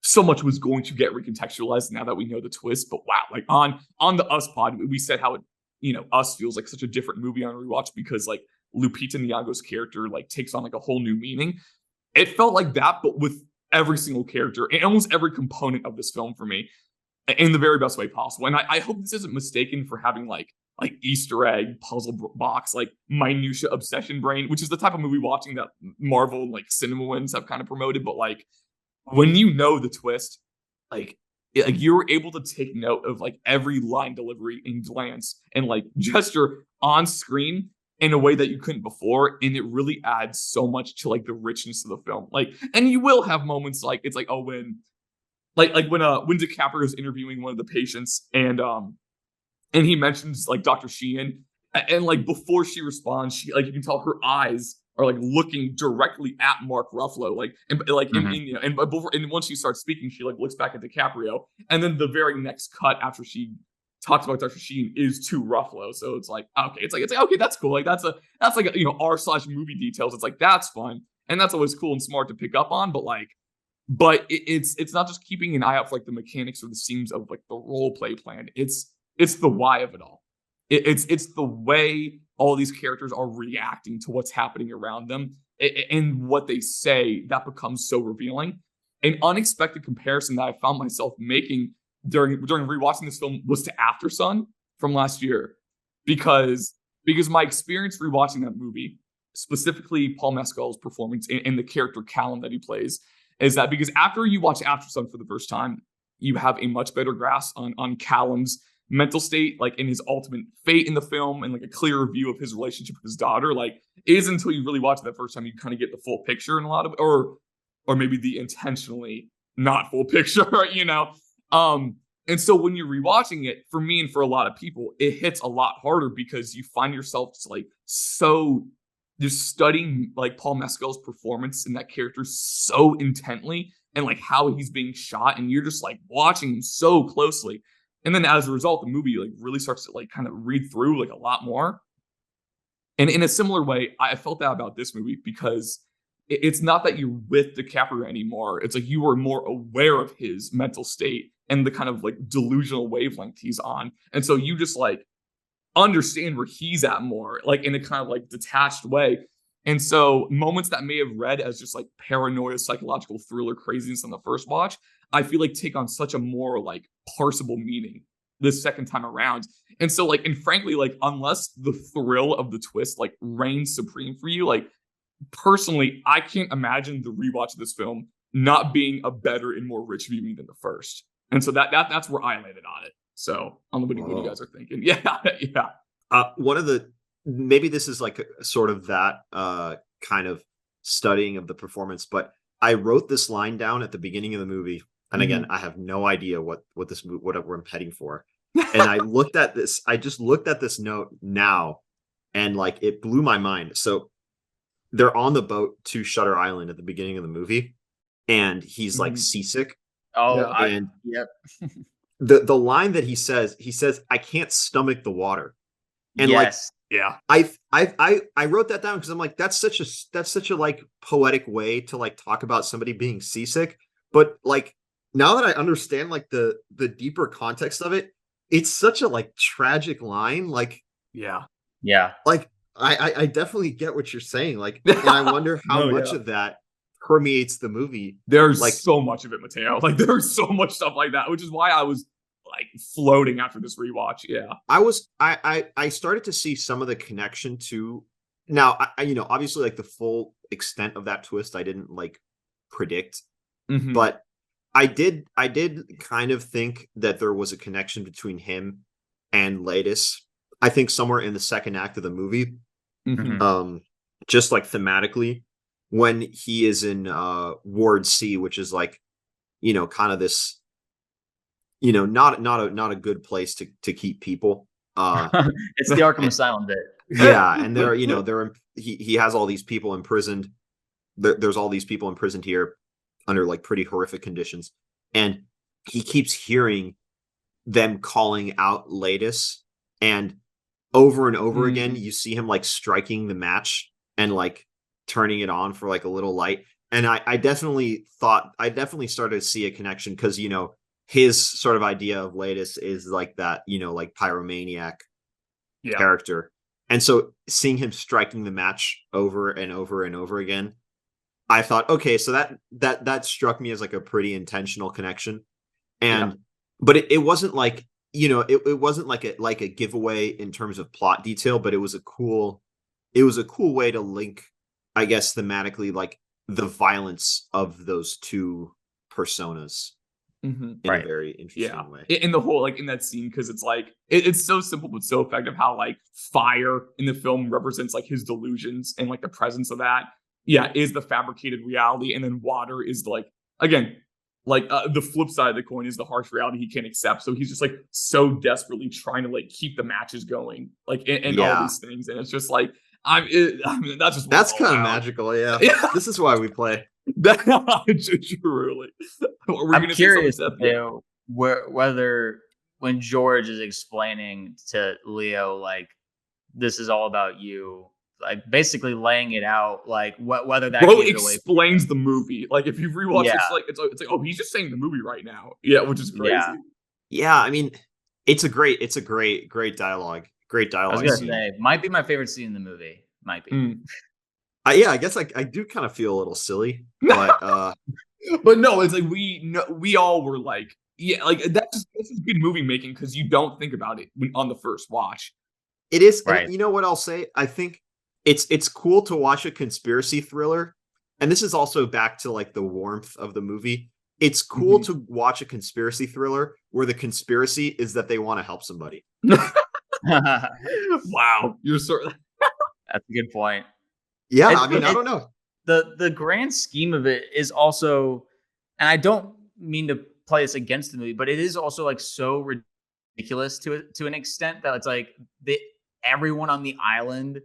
so much was going to get recontextualized now that we know the twist. But wow, like on the Us pod, we said how it, Us feels like such a different movie on rewatch because like Lupita Nyong'o's character like takes on like a whole new meaning. It felt like that, but with every single character and almost every component of this film for me in the very best way possible. And I hope this isn't mistaken for having like Easter egg, puzzle box, like minutia obsession brain, which is the type of movie watching that Marvel and like CinemaWins have kind of promoted. But like when you know the twist, like you're able to take note of like every line delivery and glance and like gesture on screen in a way that you couldn't before, and it really adds so much to like the richness of the film. Like, and you will have moments like it's like, oh, when DiCaprio is interviewing one of the patients, and he mentions like Dr. Sheehan, and like before she responds, she like you can tell her eyes are like looking directly at Mark Ruffalo, like and like and before, and once she starts speaking, she like looks back at DiCaprio, and then the very next cut after she talks about Dr. Sheen is to Ruffalo. So it's like, okay, it's like okay, that's cool. Like that's like r/movie details. It's like that's fun, and that's always cool and smart to pick up on. But it's not just keeping an eye out for like the mechanics or the seams of like the role play plan. It's the why of it all. It's the way all these characters are reacting to what's happening around them and what they say that becomes so revealing. An unexpected comparison that I found myself making during rewatching this film was to After Sun from last year, because my experience rewatching that movie, specifically Paul Mescal's performance and the character Callum that he plays, is that because after you watch After Sun for the first time, you have a much better grasp on Callum's mental state, like in his ultimate fate in the film, and like a clearer view of his relationship with his daughter. Like it is until you really watch it that first time you kind of get the full picture in a lot of, or maybe the intentionally not full picture, and so when you're rewatching it, for me and for a lot of people, it hits a lot harder because you find yourself just like so just studying like Paul Mescal's performance in that character so intently, and like how he's being shot, and you're just like watching him so closely. And then as a result, the movie like really starts to like kind of read through like a lot more. And in a similar way, I felt that about this movie because it's not that you're with DiCaprio anymore. It's like you are more aware of his mental state and the kind of like delusional wavelength he's on. And so you just like understand where he's at more, like in a kind of like detached way. And so moments that may have read as just like paranoia, psychological thriller craziness on the first watch, I feel like take on such a more like parsable meaning this second time around. And so like, and frankly, like unless the thrill of the twist like reigns supreme for you, like personally, I can't imagine the rewatch of this film not being a better and more rich viewing than the first. And so that's where I landed on it. So on the what you guys are thinking. Yeah. One of the, maybe this is like a, sort of that kind of studying of the performance, but I wrote this line down at the beginning of the movie. And again, I have no idea what we're heading for. And I just looked at this note now, and like it blew my mind. So they're on the boat to Shutter Island at the beginning of the movie, and he's like seasick. Oh, Yeah. And yep. the line that he says, I can't stomach the water. And Yes. Yeah. I wrote that down because I'm like, that's such a like poetic way to like talk about somebody being seasick. But like now that I understand like the deeper context of it, it's such a like tragic line. Like, Yeah. Yeah. like I definitely get what you're saying. Like, and I wonder how No, much yeah. of that permeates the movie. There's Like, so much of it, Mateo. Like there's so much stuff like that, which is why I was like floating after this rewatch. Yeah. I started to see some of the connection to now. I you know, obviously like the full extent of that twist I didn't like predict, Mhm. but I did kind of think that there was a connection between him and Ladis. I think somewhere in the second act of the movie, Mhm. just like thematically, when he is in Ward C, which is like, you know, kind of this, you know, not a good place to keep people. It's the Arkham Asylum bit. Yeah, and there, you know, he has all these people imprisoned. There's all these people imprisoned here under like pretty horrific conditions, and he keeps hearing them calling out Ladis, and over again you see him like striking the match and like turning it on for like a little light. And I definitely started to see a connection because, you know, his sort of idea of Ladis is like that, you know, like pyromaniac Yeah. character. And so seeing him striking the match over and over and over again, I thought, okay, so that struck me as like a pretty intentional connection. And but it wasn't like, you know, it wasn't like a giveaway in terms of plot detail, but it was a cool way to link, I guess, thematically, like the violence of those two personas in a Right. very interesting way. In the whole, like in that scene, because it's like it's so simple but so effective how like fire in the film represents like his delusions and like the presence of that is the fabricated reality, and then water is like, again, like the flip side of the coin is the harsh reality he can't accept. So he's just like so desperately trying to like keep the matches going, like and all these things, and it's just like I mean, that's just what That's it's all kind of about. magical. Yeah. Yeah. This is why we play. Truly. We're I'm gonna curious, say something, you know, whether when George is explaining to Leo, like, this is all about you, like basically laying it out, like whether that Bro gives it away. explains the movie. Like if you've rewatched Yeah. it's like oh, he's just saying the movie right now. Yeah, which is crazy. Yeah. Yeah, I mean, it's a great dialogue. Great I was dialogue gonna scene. say, might be my favorite scene in the movie. Might be. Yeah, I guess I do kind of feel a little silly, but But no, it's like we all were like, yeah, like that's just good movie making because you don't think about it on the first watch. it is. Right. And you know what I'll say? I think it's cool to watch a conspiracy thriller, and this is also back to like the warmth of the movie. It's cool to watch a conspiracy thriller where the conspiracy is that they want to help somebody. Wow, you're sort of That's a good point. Yeah, And I mean, I don't know. The grand scheme of it is also, and I don't mean to play this against the movie, but it is also like so ridiculous to an extent that it's like everyone on the island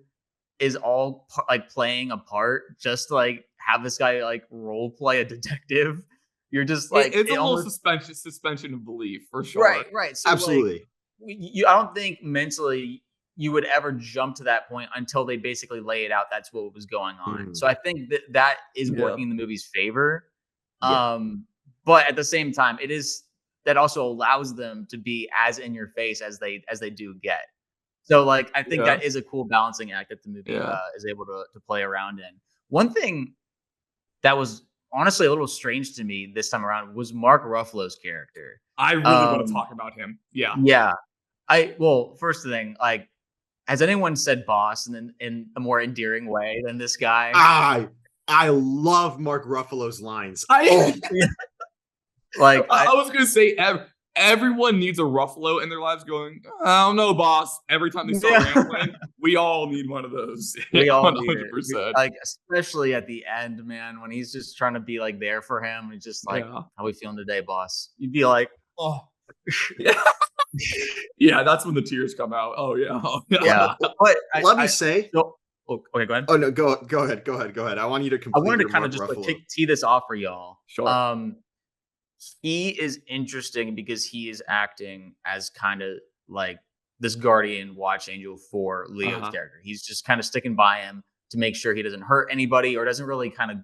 is all like playing a part just to like have this guy like role play a detective. You're just like it's a little suspension of belief for sure. right. So Absolutely. like, I don't think mentally you would ever jump to that point until they basically lay it out. That's what was going on. So I think that is working in the movie's favor. Yeah. But at the same time, that also allows them to be as in your face as they do get. So like, I think that is a cool balancing act that the movie is able to play around in. One thing that was honestly a little strange to me this time around was Mark Ruffalo's character. I really want to talk about him. Yeah. Yeah. First thing, like, has anyone said boss in a more endearing way than this guy? I love Mark Ruffalo's lines. Like, I was gonna say everyone needs a Ruffalo in their lives going, I don't know, boss. Every time they start rambling, we all need one of those. We all 100%. need it. Like, especially at the end, man, when he's just trying to be like there for him. He's just like, how we feeling today, boss? You'd be like, oh. Yeah, that's when the tears come out. Oh yeah. Yeah, but Let me say. Okay, go ahead. Oh no, go ahead. I want you to I complete. wanted to your kind of Mark just like Ruffalo. tee this off for y'all. Sure. He is interesting because he is acting as kind of like this guardian watch angel for Leo's character. He's just kind of sticking by him to make sure he doesn't hurt anybody or doesn't really kind of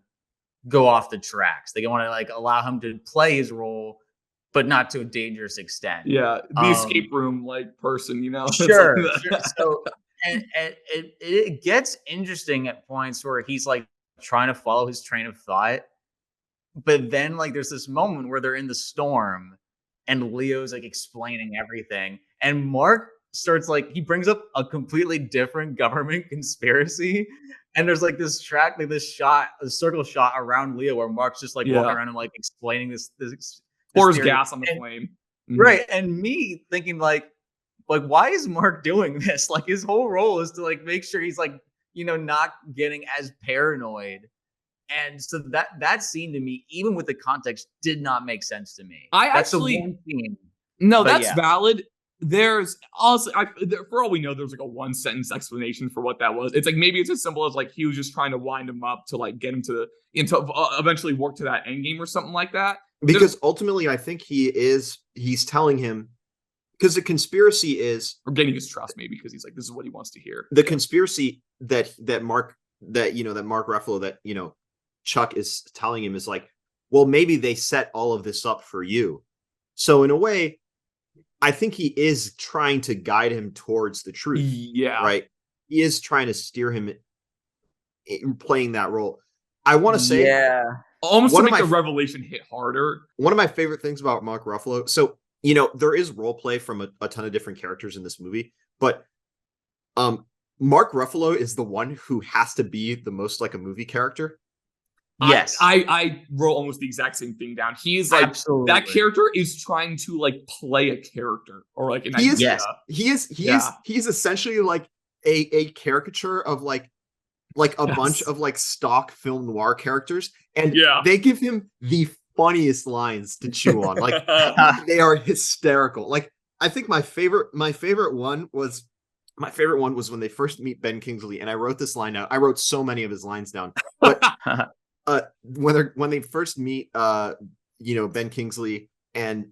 go off the tracks. They want to like allow him to play his role, but not to a dangerous extent. Yeah, the escape room like person, you know. It's Sure, like sure. So and it gets interesting at points where he's like trying to follow his train of thought. But then, like, there's this moment where they're in the storm and Leo's like explaining everything. And Mark starts like, he brings up a completely different government conspiracy. And there's like this track, like this shot, a circle shot around Leo where Mark's just like walking around and like explaining this pours theory. gas on the flame. Right. And me thinking like, why is Mark doing this? Like, his whole role is to like make sure he's like, you know, not getting as paranoid. And so that scene to me, even with the context, did not make sense to me. That's the one scene. No, that's valid. There's also, for all we know, there's like a 1-sentence explanation for what that was. It's like maybe it's as simple as like he was just trying to wind him up to like get him to eventually work to that end game or something like that. Because ultimately, I think he's telling him, because the conspiracy is, or getting his trust, maybe because he's like, this is what he wants to hear. The conspiracy that Mark Ruffalo, that, you know, Chuck is telling him is like, well, maybe they set all of this up for you. So in a way, I think he is trying to guide him towards the truth. Yeah. Right. He is trying to steer him in playing that role. I want to say, almost to make the revelation hit harder. One of my favorite things about Mark Ruffalo. So, you know, there is role play from a ton of different characters in this movie, but Mark Ruffalo is the one who has to be the most like a movie character. Yes, I wrote almost the exact same thing down. He is like, that character is trying to like play a character or like an idea. He is essentially like a caricature of like a bunch of like stock film noir characters, and they give him the funniest lines to chew on. Like they are hysterical. Like I think my favorite one was when they first meet Ben Kingsley, and I wrote this line out. I wrote so many of his lines down, but when they first meet, you know, Ben Kingsley and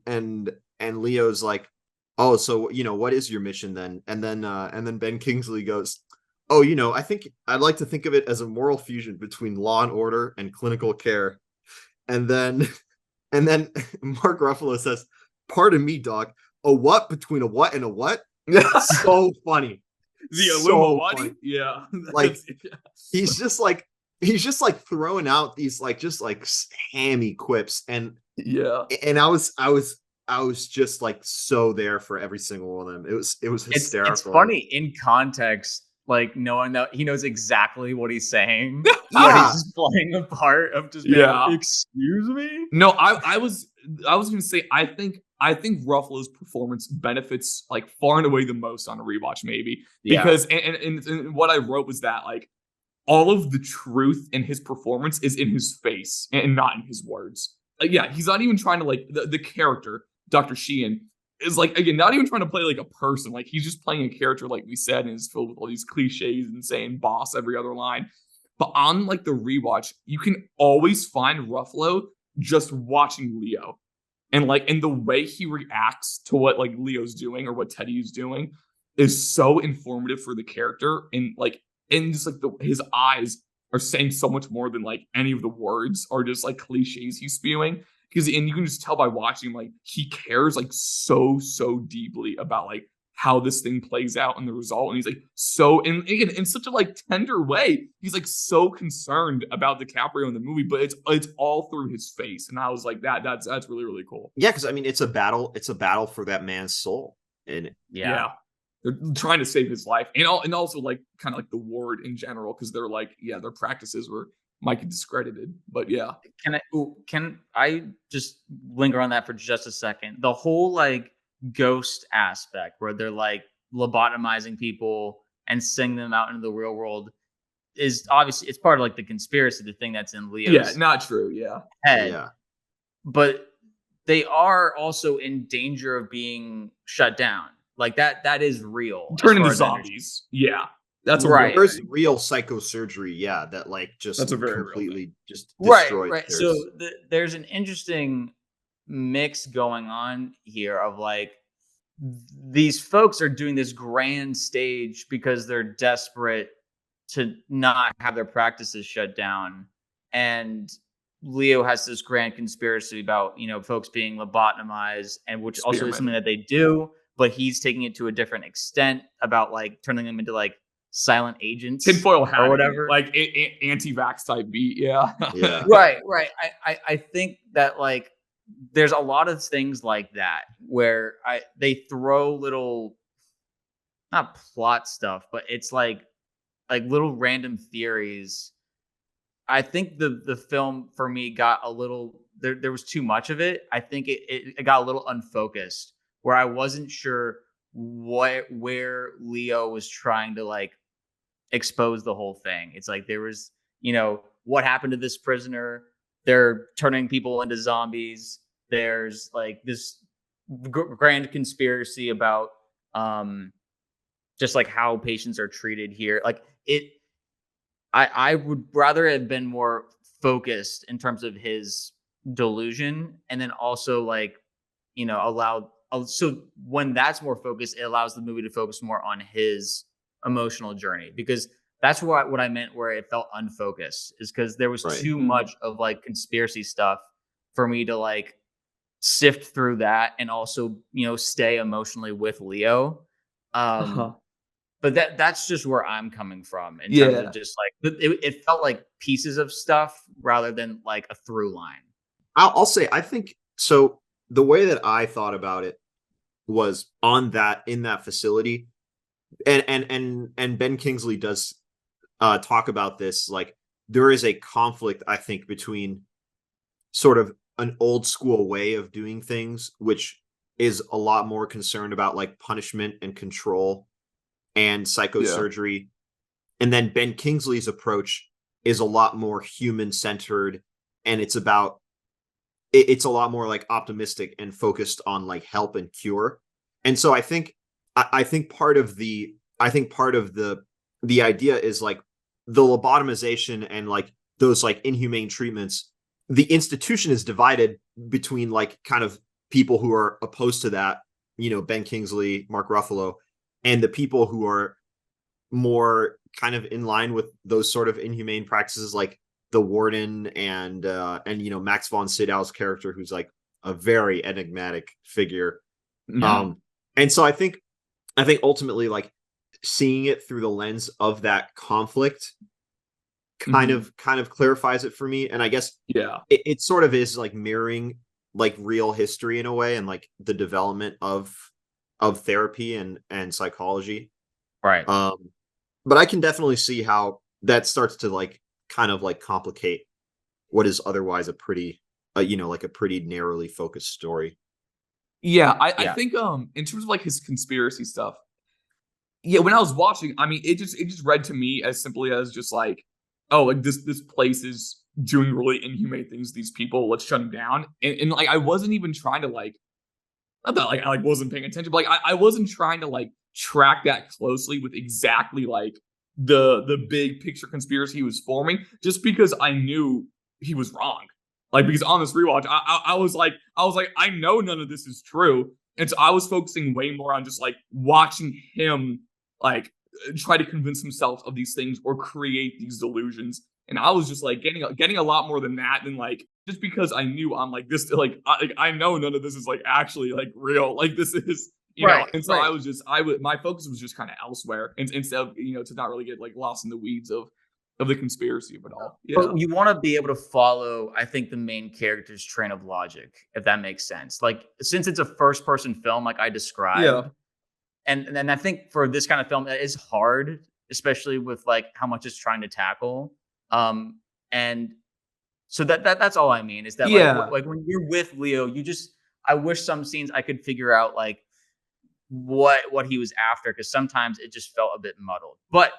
Leo's like, oh, so, you know, what is your mission then? And then Ben Kingsley goes, oh, you know, I think I'd like to think of it as a moral fusion between law and order and clinical care. And then Mark Ruffalo says, pardon me, dog, a what between a what and a what? So funny. The Illuminati? Yeah. Like he's just like throwing out these like just like hammy quips, and I was just like so there for every single one of them. It was hysterical. It's funny in context, like knowing that he knows exactly what he's saying. Yeah, he's just playing the part of just being like, excuse me. No, I was gonna say I think Ruffalo's performance benefits like far and away the most on a rewatch, maybe because and what I wrote was that like all of the truth in his performance is in his face and not in his words. He's not even trying to like the character, Dr. Sheehan, is like, again, not even trying to play like a person. Like he's just playing a character, like we said, and is filled with all these cliches and saying boss every other line. But on like the rewatch, you can always find Ruffalo just watching Leo. And like, and the way he reacts to what like Leo's doing or what Teddy is doing is so informative for the character. And like, and just like his eyes are saying so much more than like any of the words are just like cliches he's spewing. Because, and you can just tell by watching, like he cares like so deeply about like how this thing plays out and the result. And he's like so, and again, in such a like tender way, he's like so concerned about DiCaprio in the movie, but it's all through his face. And I was like, that's really, really cool. Yeah, because I mean, it's a battle for that man's soul. And they're trying to save his life, and also like kind of like the ward in general, because they're like, their practices might get discredited. But can I just linger on that for just a second? The whole like ghost aspect where they're like lobotomizing people and sending them out into the real world is obviously, it's part of like the conspiracy, the thing that's in Leo's not true head. But they are also in danger of being shut down. Like that is real. Turn as into far as I understand. zombies. Yeah. That's a Right. real There's thing. real psychosurgery, yeah, that like just That's a very real completely just Right, destroys right. their So there's an interesting mix going on here of like these folks are doing this grand stage because they're desperate to not have their practices shut down. And Leo has this grand conspiracy about, folks being lobotomized, and which also is something Experimenting. that they do, but he's taking it to a different extent about like turning them into like silent agents Tinfoil hat or whatever. like anti-vax type beat. Yeah. Yeah. Right. I think that like there's a lot of things like that where they throw little, not plot stuff, but it's like little random theories. I think the film for me got a little there was too much of it. I think it got a little unfocused where I wasn't sure where Leo was trying to like expose the whole thing. It's like there was, what happened to this prisoner? They're turning people into zombies. There's like this grand conspiracy about just like how patients are treated here. Like I would rather have been more focused in terms of his delusion, and then also like, allowed. So when that's more focused, it allows the movie to focus more on his emotional journey, because that's what I meant where it felt unfocused, is because there was Right. too much of like conspiracy stuff for me to like sift through that and also, stay emotionally with Leo. But that's just where I'm coming from in terms of just like it felt like pieces of stuff rather than like a through line. I'll say, I think so. The way that I thought about it was in that facility, and Ben Kingsley does talk about this. Like, there is a conflict, I think, between sort of an old school way of doing things, which is a lot more concerned about like punishment and control and psychosurgery, and then Ben Kingsley's approach is a lot more human centered, and it's a lot more like optimistic and focused on like help and cure. And so I think part of the idea is like the lobotomization and like those like inhumane treatments. The institution is divided between like kind of people who are opposed to that, Ben Kingsley, Mark Ruffalo, and the people who are more kind of in line with those sort of inhumane practices, like the warden and Max von Sydow's character, who's like a very enigmatic figure. Yeah. And so I think ultimately, like, seeing it through the lens of that conflict kind of clarifies it for me. And I guess it sort of is like mirroring like real history in a way, and like the development of therapy and psychology. Right. But I can definitely see how that starts to like kind of like complicate what is otherwise a pretty like a pretty narrowly focused story. I think in terms of like his conspiracy stuff, when I was watching, I mean, it just read to me as simply as just like, oh, like this place is doing really inhumane things to these people, let's shut them down. And like I wasn't even trying to like, not that like I like wasn't paying attention, but like I wasn't trying to like track that closely with exactly like the big picture conspiracy he was forming, just because I knew he was wrong. Like, because on this rewatch, I was like, I know none of this is true. And so I was focusing way more on just like watching him like try to convince himself of these things or create these delusions. And I was just like getting a lot more than that, than like, just because I knew I'm like this, like I know none of this is like actually like real. Like this is, you know. And so I was just, my focus was just kind of elsewhere, and instead of, to not really get like lost in the weeds of the conspiracy of it all. But you want to be able to follow, I think, the main character's train of logic, if that makes sense. Like, since it's a first person film, like I described, and then I think for this kind of film, it is hard, especially with like how much it's trying to tackle. And so that's all I mean, is that like when you're with Leo, I wish some scenes I could figure out like what he was after, because sometimes it just felt a bit muddled. But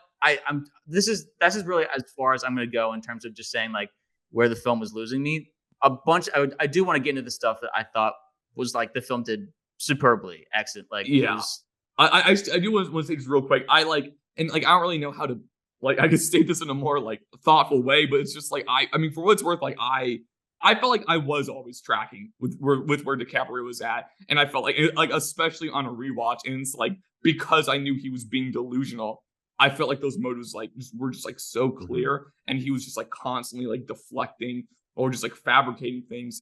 that's just really as far as I'm going to go in terms of just saying like where the film was losing me. a bunch. I do want to get into the stuff that I thought was like the film did superbly excellent. Like it was, I do want to say this real quick. I don't really know how to I could state this in a more like thoughtful way, but it's just like I mean for what it's worth, like I felt like I was always tracking with where DiCaprio was at, and I felt like especially on a rewatch, and it's like because I knew he was being delusional, I felt like those motives were just like so clear, and he was just like constantly like deflecting or just like fabricating things.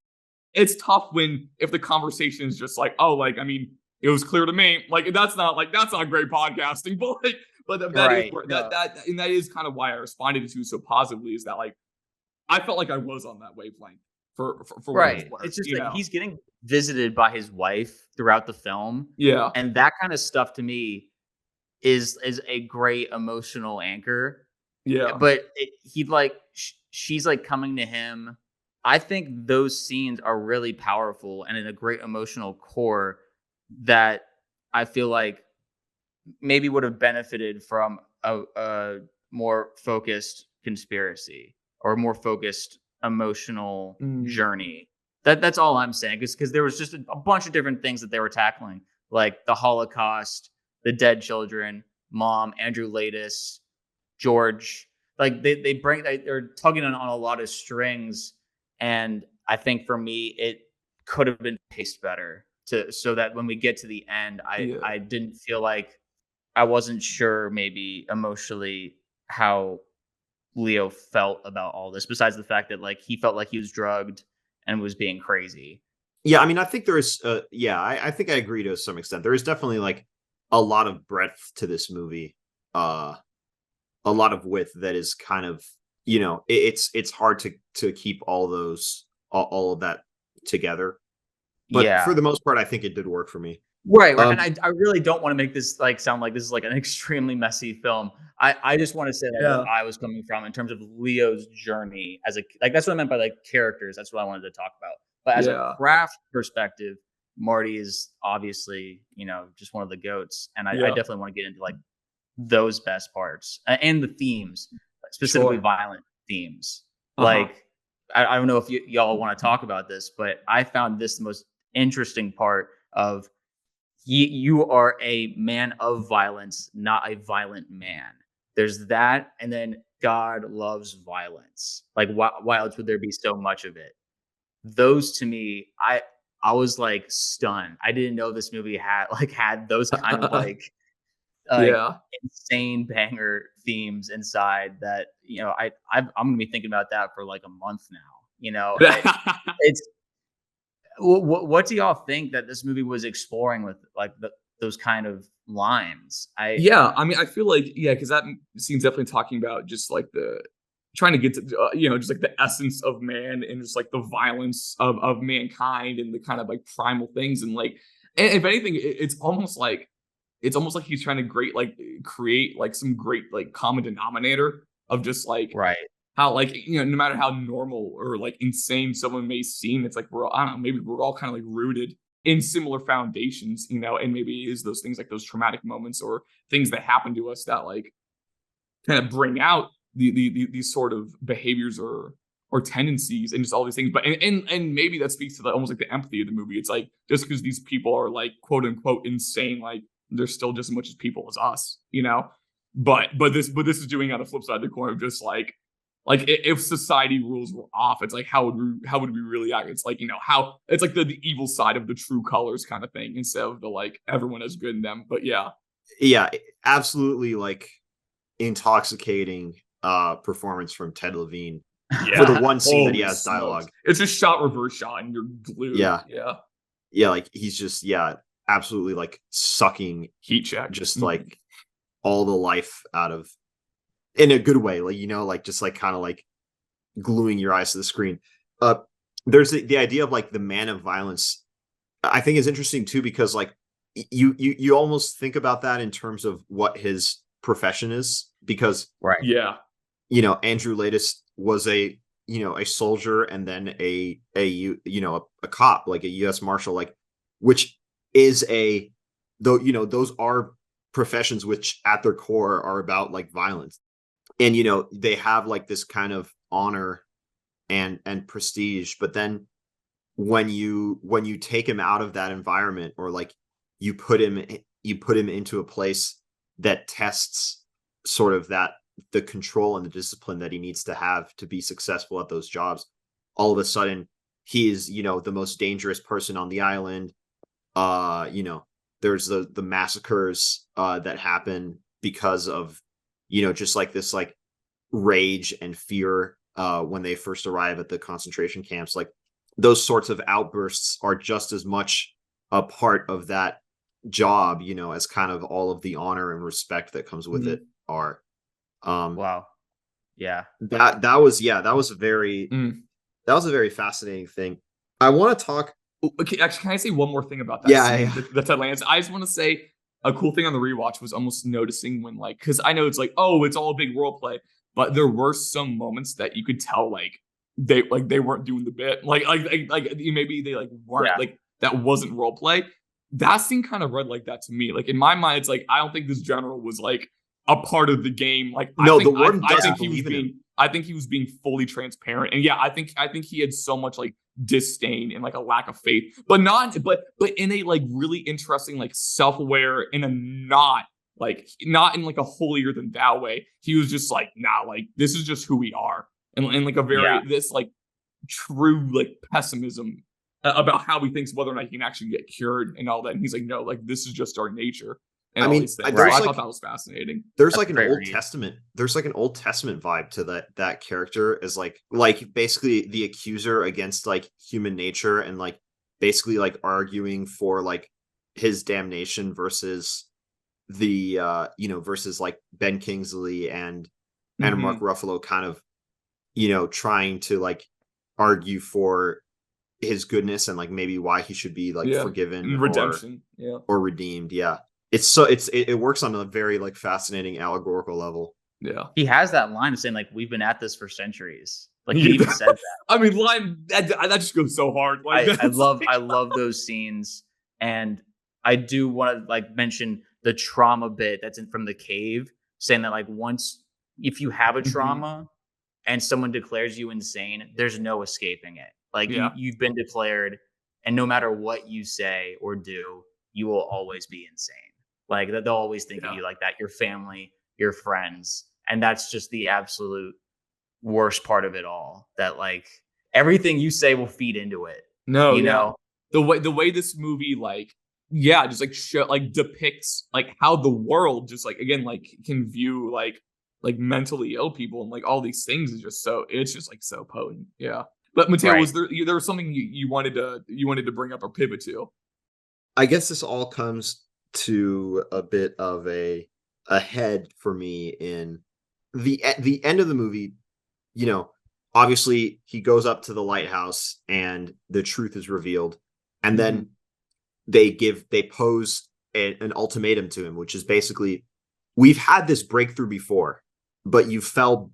It's tough if the conversation is just like, oh, like I mean, it was clear to me. Like that's not great podcasting, but that is kind of why I responded to so positively is that like I felt like I was on that wavelength for right. It's just like he's getting visited by his wife throughout the film. Yeah. And that kind of stuff to me is a great emotional anchor. Yeah. But she's like coming to him. I think those scenes are really powerful and in a great emotional core that I feel like maybe would have benefited from a more focused conspiracy or a more focused emotional journey. That's all I'm saying, because there was just a bunch of different things that they were tackling, like the Holocaust, the dead children, Mom, Andrew Latis, George. Like they're tugging on a lot of strings, and I think for me it could have been paced better so that when we get to the end, I didn't feel like I wasn't sure maybe emotionally how Leo felt about all this, besides the fact that like he felt like he was drugged and was being crazy. Yeah, I mean, I think there is I think I agree to some extent. There is definitely like a lot of breadth to this movie. A lot of width that is kind of, it's hard to keep all of that together. But for the most part, I think it did work for me. Right. And I really don't want to make this like sound like this is like an extremely messy film. I just want to say that where I was coming from in terms of Leo's journey as that's what I meant by like characters. That's what I wanted to talk about. But as a craft perspective, Marty is obviously, just one of the GOATs. And I definitely want to get into like those best parts and the themes, specifically violent themes. Like, I don't know if y'all want to talk about this, but I found this the most interesting part of you are a man of violence, not a violent man. There's that, and then God loves violence. Like, why else would there be so much of it? Those to me, I was like stunned. I didn't know this movie had those kind of like insane banger themes inside that, I'm gonna be thinking about that for like a month now. It's what do y'all think that this movie was exploring with like those kind of lines? I mean, I feel like because that scene's definitely talking about just like trying to get to just like the essence of man and just like the violence of mankind and the kind of like primal things, and like, and if anything, it's almost like he's trying to create like some great like common denominator of just like how like no matter how normal or like insane someone may seem, it's like maybe we're all kind of like rooted in similar foundations, and maybe it is those things like those traumatic moments or things that happen to us that like kind of bring out these sort of behaviors or tendencies and just all these things. But and maybe that speaks to almost like the empathy of the movie. It's like just because these people are like quote unquote insane, like they're still just as much as people as us, But this is doing on the flip side of the coin of just like if society rules were off, it's like how would we really act? It's like how it's like the evil side of the true colors kind of thing instead of the like everyone is good in them. But yeah, absolutely, like intoxicating performance from Ted Levine for the one scene that he has dialogue. It's just shot reverse shot and you're glued. Like he's just absolutely like sucking heat check, just like all the life out of, in a good way, like like just like kind of like gluing your eyes to the screen. There's the idea of like the man of violence, I think is interesting too, because like you almost think about that in terms of what his profession is, because Andrew Latis was a soldier and then a cop, like a U.S. Marshal, like, which is those are professions which at their core are about like violence. And, they have like this kind of honor and prestige, but then when you take him out of that environment, or like you put him into a place that tests sort of the control and the discipline that he needs to have to be successful at those jobs, all of a sudden he is, the most dangerous person on the island. There's the massacres that happen because of, just like this like rage and fear when they first arrive at the concentration camps. Like those sorts of outbursts are just as much a part of that job, as kind of all of the honor and respect that comes with it are. Wow. Yeah. That was a very fascinating thing. I want to talk. Okay, actually, can I say one more thing about that? Yeah. The Ted Lasso. I just want to say a cool thing on the rewatch was almost noticing when, like, because I know it's like, oh, it's all a big role play, but there were some moments that you could tell like they weren't doing the bit, like maybe they like weren't like that wasn't role play. That scene kind of read like that to me. Like in my mind, it's like I don't think this general was like a part of the game. Like no, the warden I doesn't think he was believe in being. him. I think he was being fully transparent, and yeah, I think he had so much like disdain and like a lack of faith, but in a like really interesting, like self-aware, in a not in like a holier than thou way. He was just like, nah, like this is just who we are, and like a very this like true like pessimism about how he thinks whether or not he can actually get cured and all that. And he's like, no, like this is just our nature. And I mean, I like, thought that was fascinating. There's like an Old Testament. There's like an Old Testament vibe to that character, as like basically the accuser against like human nature, and like basically like arguing for like his damnation versus the versus like Ben Kingsley and Mark Ruffalo kind of trying to like argue for his goodness and like maybe why he should be like forgiven and redemption or redeemed. It works on a very like fascinating allegorical level. Yeah, he has that line of saying like we've been at this for centuries. Like he even said that. I mean, line that just goes so hard. Like I love those scenes, and I do want to like mention the trauma bit that's in from the cave, saying that like once if you have a trauma and someone declares you insane, there's no escaping it. Like you've been declared, and no matter what you say or do, you will always be insane. Like they'll always think of you like that, your family, your friends. And that's just the absolute worst part of it all. That like everything you say will feed into it. No, you know, the way this movie just like depicts like how the world just like again like can view like mentally ill people and like all these things is just so potent. Yeah. But Mateo, was there was something you wanted to bring up or pivot to? I guess this all comes to a bit of a head for me in the end of the movie. Obviously he goes up to the lighthouse and the truth is revealed, and then they pose an ultimatum to him, which is basically, we've had this breakthrough before, but you fell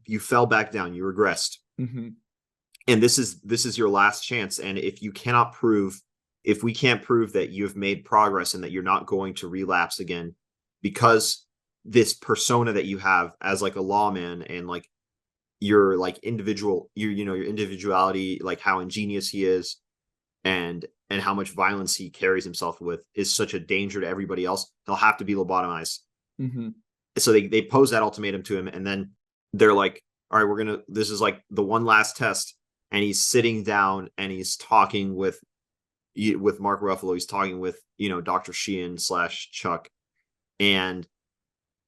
back down, you regressed, and this is your last chance. And if we can't prove that you have made progress and that you're not going to relapse again, because this persona that you have as like a lawman and like your like your individuality, like how ingenious he is and how much violence he carries himself with, is such a danger to everybody else, he'll have to be lobotomized. So they pose that ultimatum to him, and then they're like, all right, this is like the one last test. And he's sitting down and he's talking with Mark Ruffalo. He's talking with Dr. Sheehan / Chuck, and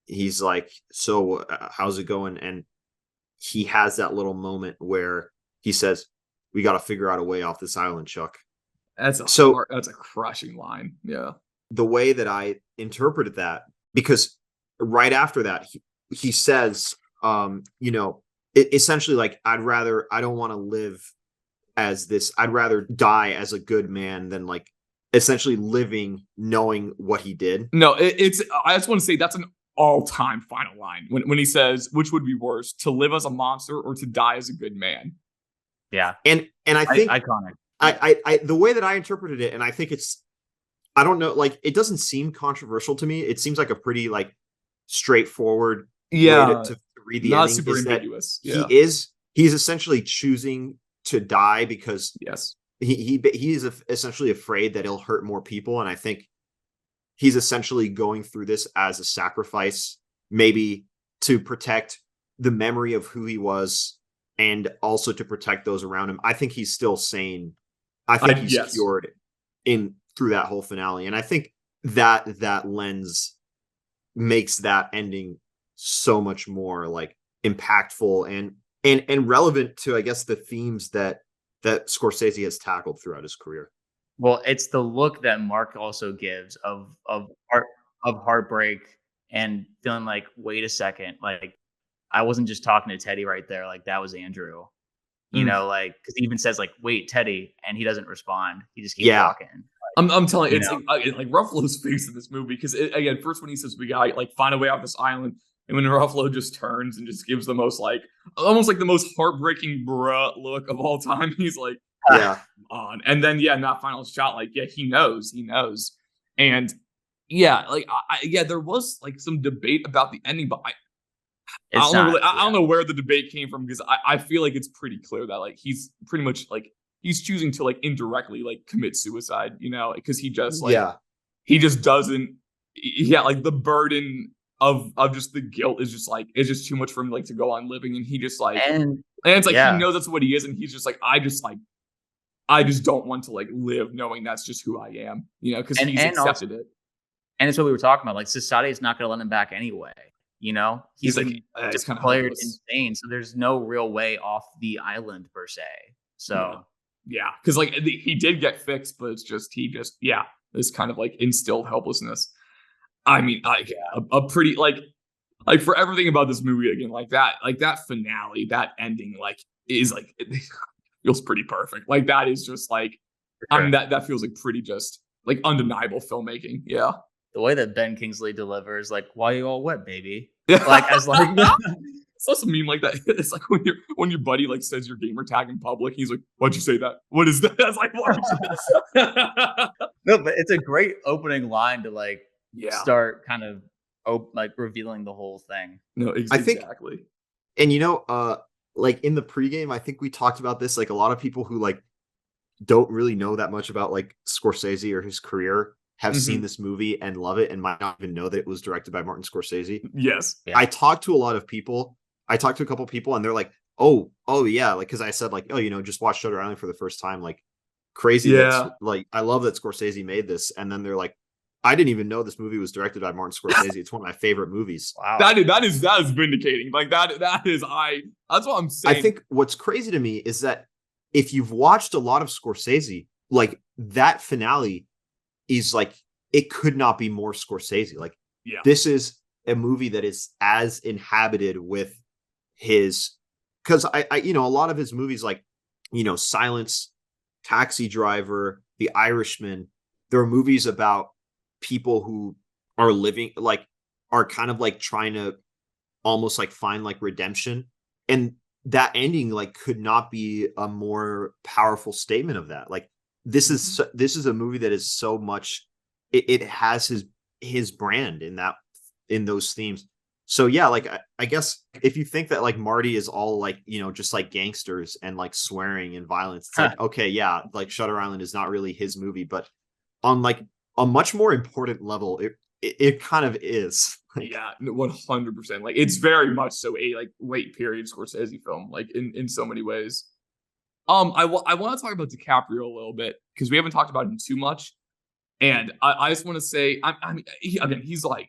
he's like, so how's it going? And he has that little moment where he says, we got to figure out a way off this island, Chuck. That's a crushing line. Yeah. The way that I interpreted that, because right after that he says, essentially like, I don't want to live as this, I'd rather die as a good man than like essentially living knowing what he did. No, I just want to say that's an all-time final line when he says, which would be worse, to live as a monster or to die as a good man? Yeah. And I think iconic. I the way that I interpreted it, and I think I don't know, like it doesn't seem controversial to me. It seems like a pretty like straightforward way to read the ending. Not super ambiguous. He's essentially choosing to die because Yes. he's essentially afraid that he'll hurt more people, and I think he's essentially going through this as a sacrifice, maybe to protect the memory of who he was and also to protect those around him. I think he's still sane. I think he's yes. cured in through that whole finale, and I think that lens makes that ending so much more like impactful and relevant to, I guess, the themes that Scorsese has tackled throughout his career. Well, it's the look that Mark also gives of heartbreak and feeling like, wait a second, like I wasn't just talking to Teddy right there, like that was Andrew. You know, like because he even says like, "Wait, Teddy," and he doesn't respond. He just keeps walking. I'm telling you, You it's like Ruffalo's face in this movie because again, first when he says we got like find a way off this island, and when Ruffalo just turns and just gives the most like almost like the most heartbreaking bruh look of all time. He's like, Yeah. on, and then in that final shot, like he knows, and like there was like some debate about the ending, but I don't know where the debate came from because I feel like it's pretty clear that like he's pretty much like he's choosing to like indirectly like commit suicide, because he just like he just doesn't like the burden of just the guilt is just like it's just too much for him like to go on living, and he just like and it's like he knows that's what he is, and he's just like I just don't want to like live knowing that's just who I am, because he's accepted it. And it's what we were talking about. Like society is not going to let him back anyway. He's like declared insane, so there's no real way off the island per se. So because like he did get fixed, but it's just this kind of like instilled helplessness. I mean, like a pretty like for everything about this movie again, like that finale, that ending, like is like it feels pretty perfect. Like that is just like that feels like pretty just like undeniable filmmaking. Yeah. The way that Ben Kingsley delivers, like, why you all wet, baby? Like, as like, it's also a meme like that. It's like when your buddy like says your gamer tag in public, he's like, "Why'd you say that? What is that?" That's like, no, but it's a great opening line to like start kind of like revealing the whole thing. No, exactly. And like in the pregame, I think we talked about this. Like a lot of people who like don't really know that much about like Scorsese or his career have seen this movie and love it and might not even know that it was directed by Martin Scorsese. Yes. Yeah. I talked to a lot of people. I talked to a couple people and they're like, oh yeah. Like, cause I said like, just watch Shutter Island for the first time. Like crazy. Yeah. Like, I love that Scorsese made this. And then they're like, I didn't even know this movie was directed by Martin Scorsese. It's one of my favorite movies. Wow. That is vindicating. Like that's what I'm saying. I think what's crazy to me is that if you've watched a lot of Scorsese, like that finale is like it could not be more Scorsese. Like this is a movie that is as inhabited with his because I a lot of his movies like Silence, Taxi Driver, The Irishman, there are movies about people who are living like are kind of like trying to almost like find like redemption, and that ending like could not be a more powerful statement of that. Like this is a movie that is so much it has his brand in those themes. So yeah, like I guess if you think that like Marty is all like just like gangsters and like swearing and violence, it's like okay, yeah, like Shutter Island is not really his movie, but on like a much more important level, it kind of is. Yeah, 100%. Like it's very much so a like late period Scorsese film, like in so many ways. I want to talk about DiCaprio a little bit because we haven't talked about him too much, and I just want to say, I mean, he's like,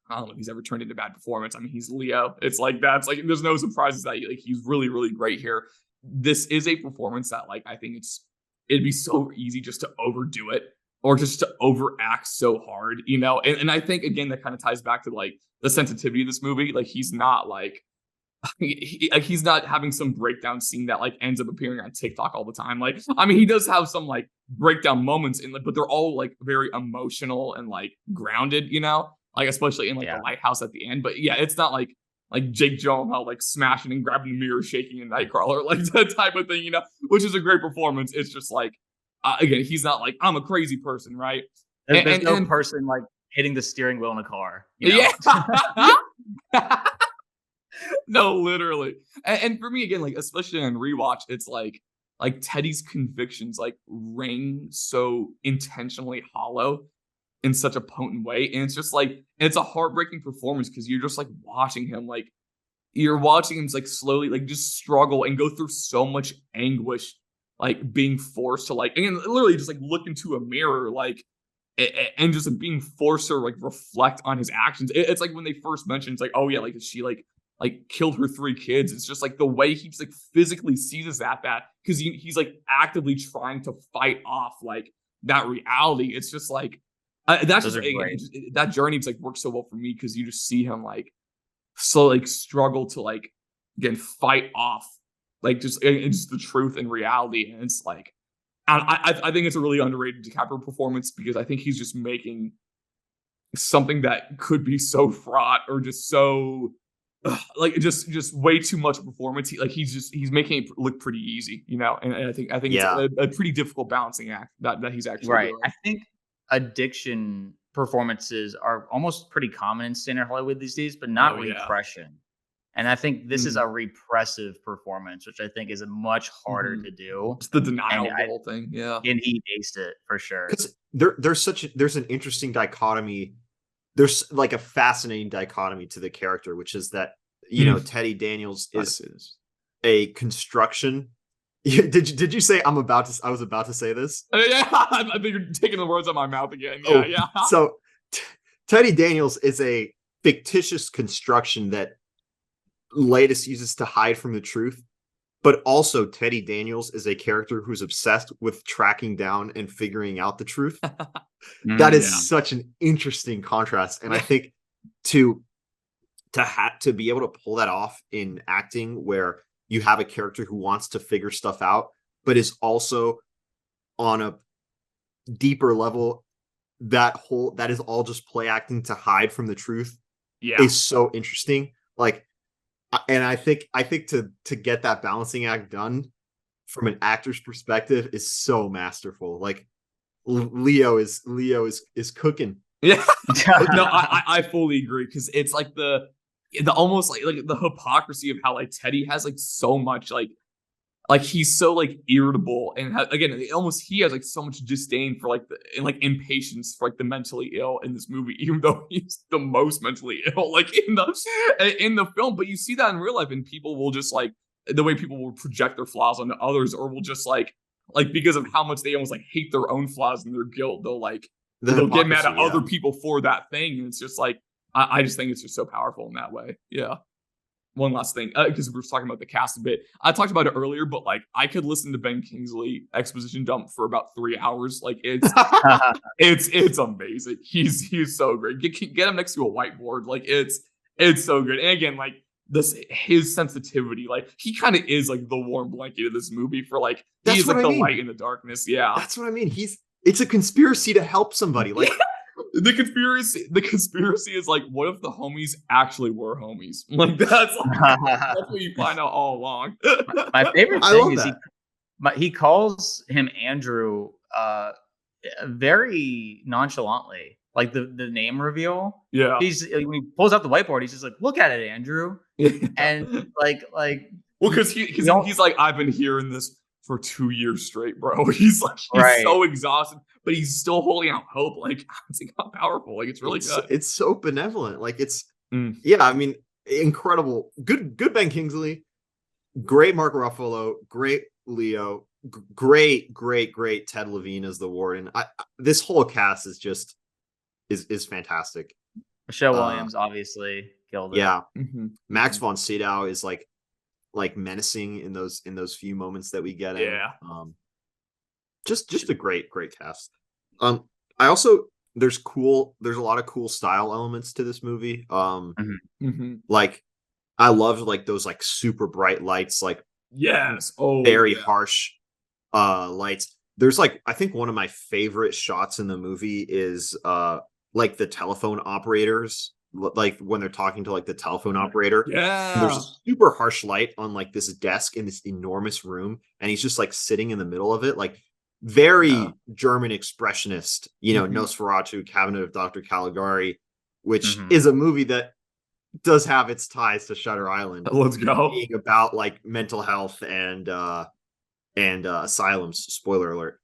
I don't know if he's ever turned into bad performance. I mean, he's Leo. It's like that's like there's no surprises that like he's really really great here. This is a performance that like I think it'd be so easy just to overdo it or just to overact so hard, and I think again that kind of ties back to like the sensitivity of this movie. Like he's not like he's not having some breakdown scene that like ends up appearing on TikTok all the time. Like, I mean, he does have some like breakdown moments but they're all like very emotional and like grounded, like especially in like the lighthouse at the end. But yeah, it's not like Jake Gyllenhaal like smashing and grabbing the mirror, shaking a Nightcrawler, like that type of thing, which is a great performance. It's just like again, he's not like I'm a crazy person, right? There's no person like hitting the steering wheel in a car. Yeah. No, literally. And for me, again, like, especially on rewatch, it's like, like Teddy's convictions like ring so intentionally hollow in such a potent way. And it's just like, it's a heartbreaking performance because you're just like watching him, like you're watching him like slowly like just struggle and go through so much anguish, like being forced to like, and literally just like look into a mirror, like, and just being forced to like reflect on his actions. It's like when they first mentioned, it's like, oh yeah, like she like killed her 3 kids. It's just like the way he just like physically sees that because he's like actively trying to fight off like that reality. It's just like that's just that journey. It's like works so well for me because you just see him like so like struggle to like again fight off like just the truth and reality, and it's like I think it's a really underrated DiCaprio performance because I think he's just making something that could be so fraught or just so like just way too much performance. He's making it look pretty easy, you know. And I think it's a pretty difficult balancing act that he's actually doing. I think addiction performances are almost pretty common in standard Hollywood these days, but not repression. And I think this is a repressive performance, which I think is much harder to do. It's the denial of the whole thing, yeah. And he aced it for sure. Because there's an interesting dichotomy. There's like a fascinating dichotomy to the character, which is that Teddy Daniels is a construction. Did you say I was about to say this? Yeah, I think you're taking the words out of my mouth again. Yeah. So Teddy Daniels is a fictitious construction that Latest uses to hide from the truth, but also Teddy Daniels is a character who's obsessed with tracking down and figuring out the truth. That is such an interesting contrast, and I think to be able to pull that off in acting, where you have a character who wants to figure stuff out, but is also on a deeper level that is all just play acting to hide from the truth. Is so interesting. Like. And I think to get that balancing act done from an actor's perspective is so masterful. Like Leo is cooking. Yeah, no, I fully agree because it's like the almost like the hypocrisy of how like Teddy has like so much like he's so like irritable and again almost he has like so much disdain for like impatience for like the mentally ill in this movie, even though he's the most mentally ill like in the film. But you see that in real life, and people will just like the way people will project their flaws onto others, or will just like because of how much they almost like hate their own flaws and their guilt, they'll get mad at other people for that thing. And it's just like I just think it's just so powerful in that way. Yeah. One last thing, because we were talking about the cast a bit. I talked about it earlier, but like I could listen to Ben Kingsley exposition dump for about 3 hours. Like it's it's amazing. He's so great. Get him next to a whiteboard. Like it's so good. And again, like his sensitivity, like he kind of is like the warm blanket of this movie for like he's like the light in the darkness. Yeah, that's what I mean. It's a conspiracy to help somebody. Like. The conspiracy is like, what if the homies actually were homies? Like that's what you find out all along. My favorite thing is he calls him Andrew very nonchalantly. Like the name reveal. Yeah. When he pulls out the whiteboard, he's just like, look at it, Andrew. And like well, because he's like, I've been hearing this for 2 years straight, bro. He's so exhausted, but he's still holding out hope. Like, it's like how powerful. Like, it's really good. It's so benevolent. Like, I mean, incredible. Good Ben Kingsley. Great Mark Ruffalo. Great Leo. Great Ted Levine as the warden. This whole cast is just is fantastic. Michelle Williams obviously killed it. Yeah. Max von Sydow is like menacing in those few moments that we get in. Yeah. Just a great cast. I also there's a lot of cool style elements to this movie. Like I love like those like super bright lights, like very harsh lights. There's like I think one of my favorite shots in the movie is like the telephone operators, like when they're talking to like the telephone operator. Yeah. There's a super harsh light on like this desk in this enormous room, and he's just like sitting in the middle of it, like very German expressionist, Nosferatu, Cabinet of Dr. Caligari, which is a movie that does have its ties to Shutter Island. Let's go. Being about like mental health and and Asylums. Spoiler alert.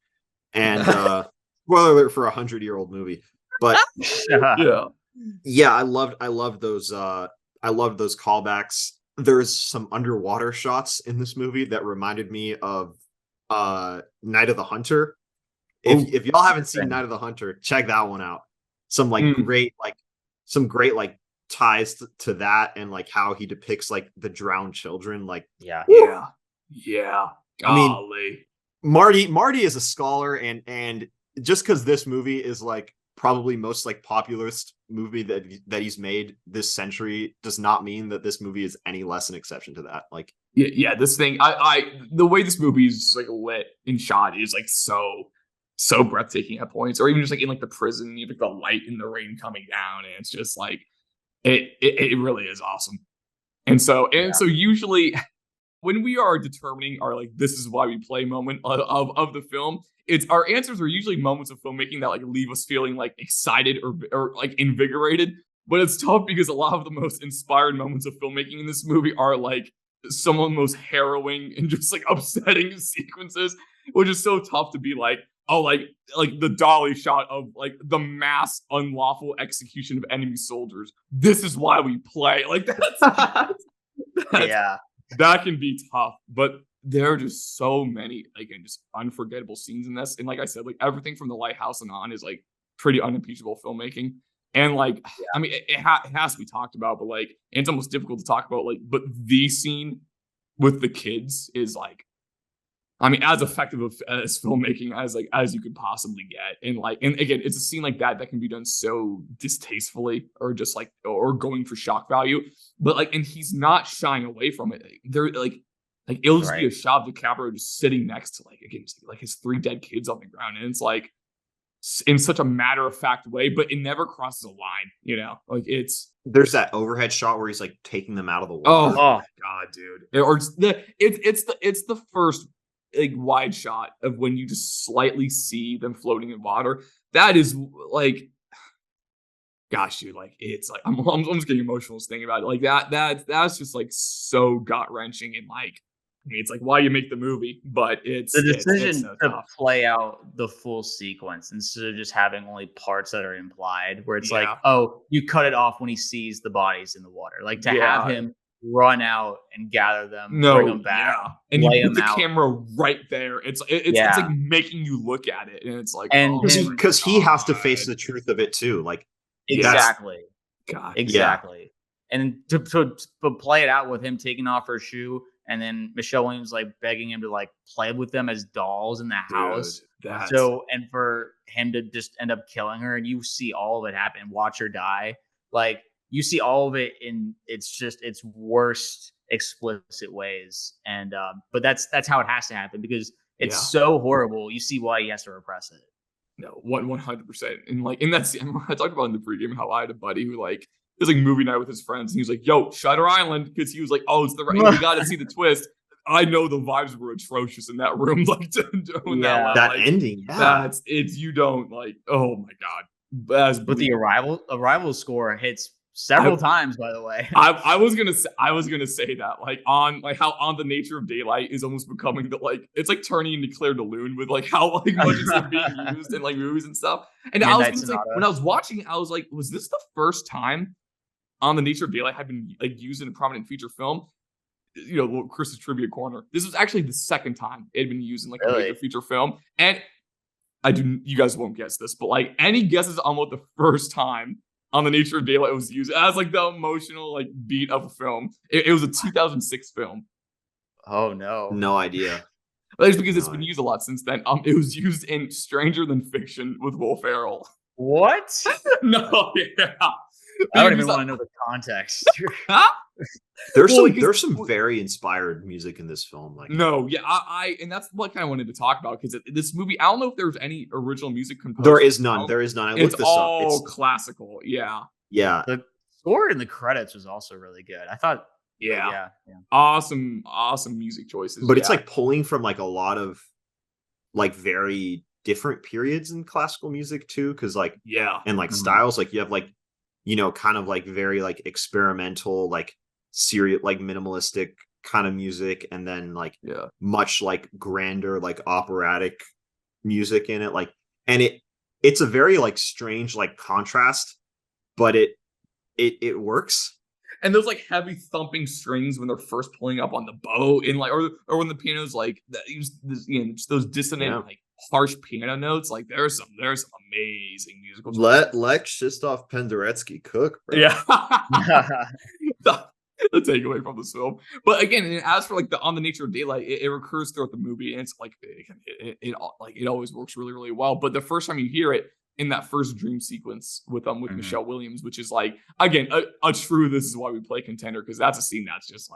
And spoiler alert for 100-year-old movie. But yeah, I loved those callbacks. There's some underwater shots in this movie that reminded me of Night of the Hunter. If y'all haven't seen Night of the Hunter, check that one out. Some great ties to that, and like how he depicts like the drowned children. Like yeah. I mean, Marty is a scholar, and just because this movie is like probably most like popularist movie that he's made this century does not mean that this movie is any less an exception to that. Like this thing, the way this movie is like lit and shot is like so breathtaking at points, or even just like in like the prison, you have like the light in the rain coming down, and it's just like it really is awesome. And so usually when we are determining our like this is why we play moment of the film, it's our answers are usually moments of filmmaking that like leave us feeling like excited or like invigorated. But it's tough because a lot of the most inspired moments of filmmaking in this movie are like some of the most harrowing and just like upsetting sequences, which is so tough to be like, oh, like the dolly shot of like the mass unlawful execution of enemy soldiers. This is why we play. Like that's that can be tough, but there are just so many, again, just unforgettable scenes in this. And like I said, like everything from The Lighthouse and on is like pretty unimpeachable filmmaking. And like, I mean, it has to be talked about, but like, it's almost difficult to talk about. Like, but the scene with the kids is like, I mean, as effective as filmmaking as you could possibly get. And like, and again, it's a scene like that can be done so distastefully or just like, or going for shock value. But like, and he's not shying away from it. They're like it'll just be a shot of DiCaprio just sitting next to like, again, like his 3 dead kids on the ground. And it's like, in such a matter-of-fact way, but it never crosses a line, you know? Like there's that overhead shot where he's like taking them out of the water. Oh my God, dude. Or it's the first like wide shot of when you just slightly see them floating in water. That is like, gosh, dude, like it's like I'm just getting emotional just thinking about it. Like that's just like so gut-wrenching, and like, I mean, it's like why you make the movie, but it's the decision it's so to tough. play out the full sequence instead of just having only parts that are implied, where it's like, oh, you cut it off when he sees the bodies in the water. Like to have him run out and gather them, bring them back, and you put the camera right there. It's like making you look at it, and it's like, and because he has to face the truth of it too. Like exactly, God, exactly. And to play it out with him taking off her shoe. And then Michelle Williams like begging him to like play with them as dolls in the house. So, and for him to just end up killing her, and you see all of it happen, watch her die. Like you see all of it in its worst explicit ways. And but that's how it has to happen because it's so horrible. You see why he has to repress it. No, 100%. And like in that scene, I talked about in the pregame how I had a buddy who like. It was like movie night with his friends, and he was like, "Yo, Shutter Island," because he was like, "Oh, it's the right. We got to see the twist." I know the vibes were atrocious in that room, like doing that like, ending. That's it's you don't like. Oh my God! But the arrival score hits several times. By the way, I was gonna say that like how On the Nature of Daylight is almost becoming the like it's like turning into Claire de Lune with like how like much it's like being used in like movies and stuff. And I was gonna say when I was watching, I was like, was this the first time On the Nature of Daylight had been like used in a prominent feature film? You know, Chris's trivia corner. This was actually the second time it had been used in like a major feature film. And you guys won't guess this, but like any guesses on what the first time On the Nature of Daylight was used as like the emotional like beat of a film? It was a 2006 film. Oh no. No idea. But it's because it's been used a lot since then. It was used in Stranger Than Fiction with Will Ferrell. What? No, yeah. I don't even want to know the context. There's some very inspired music in this film. Like I and that's what I kind of wanted to talk about because this movie, I don't know if there's any original music composed. There is none. There is none. I looked this up. It's all classical. Yeah. The score in the credits was also really good. I thought. Yeah. Awesome music choices. But it's like pulling from like a lot of like very different periods in classical music too, because like and like styles. Like you have like, you know, kind of like very like experimental, like serious, like minimalistic kind of music, and then like Yeah. much like grander, like operatic music in it. Like, and it's a very like strange like contrast, but it works. And those like heavy thumping strings when they're first pulling up on the boat, and like, or when the piano's like just those dissonant, like harsh piano notes. Like there's some amazing musical. Let Krzysztof Penderecki cook, bro. Yeah. The takeaway from this film. But again, as for like the On the Nature of Daylight, it recurs throughout the movie, and it's like it always works really, really well. But the first time you hear it in that first dream sequence with Michelle Williams, which is like, again, a true "this is why we play" contender, because that's a scene that's just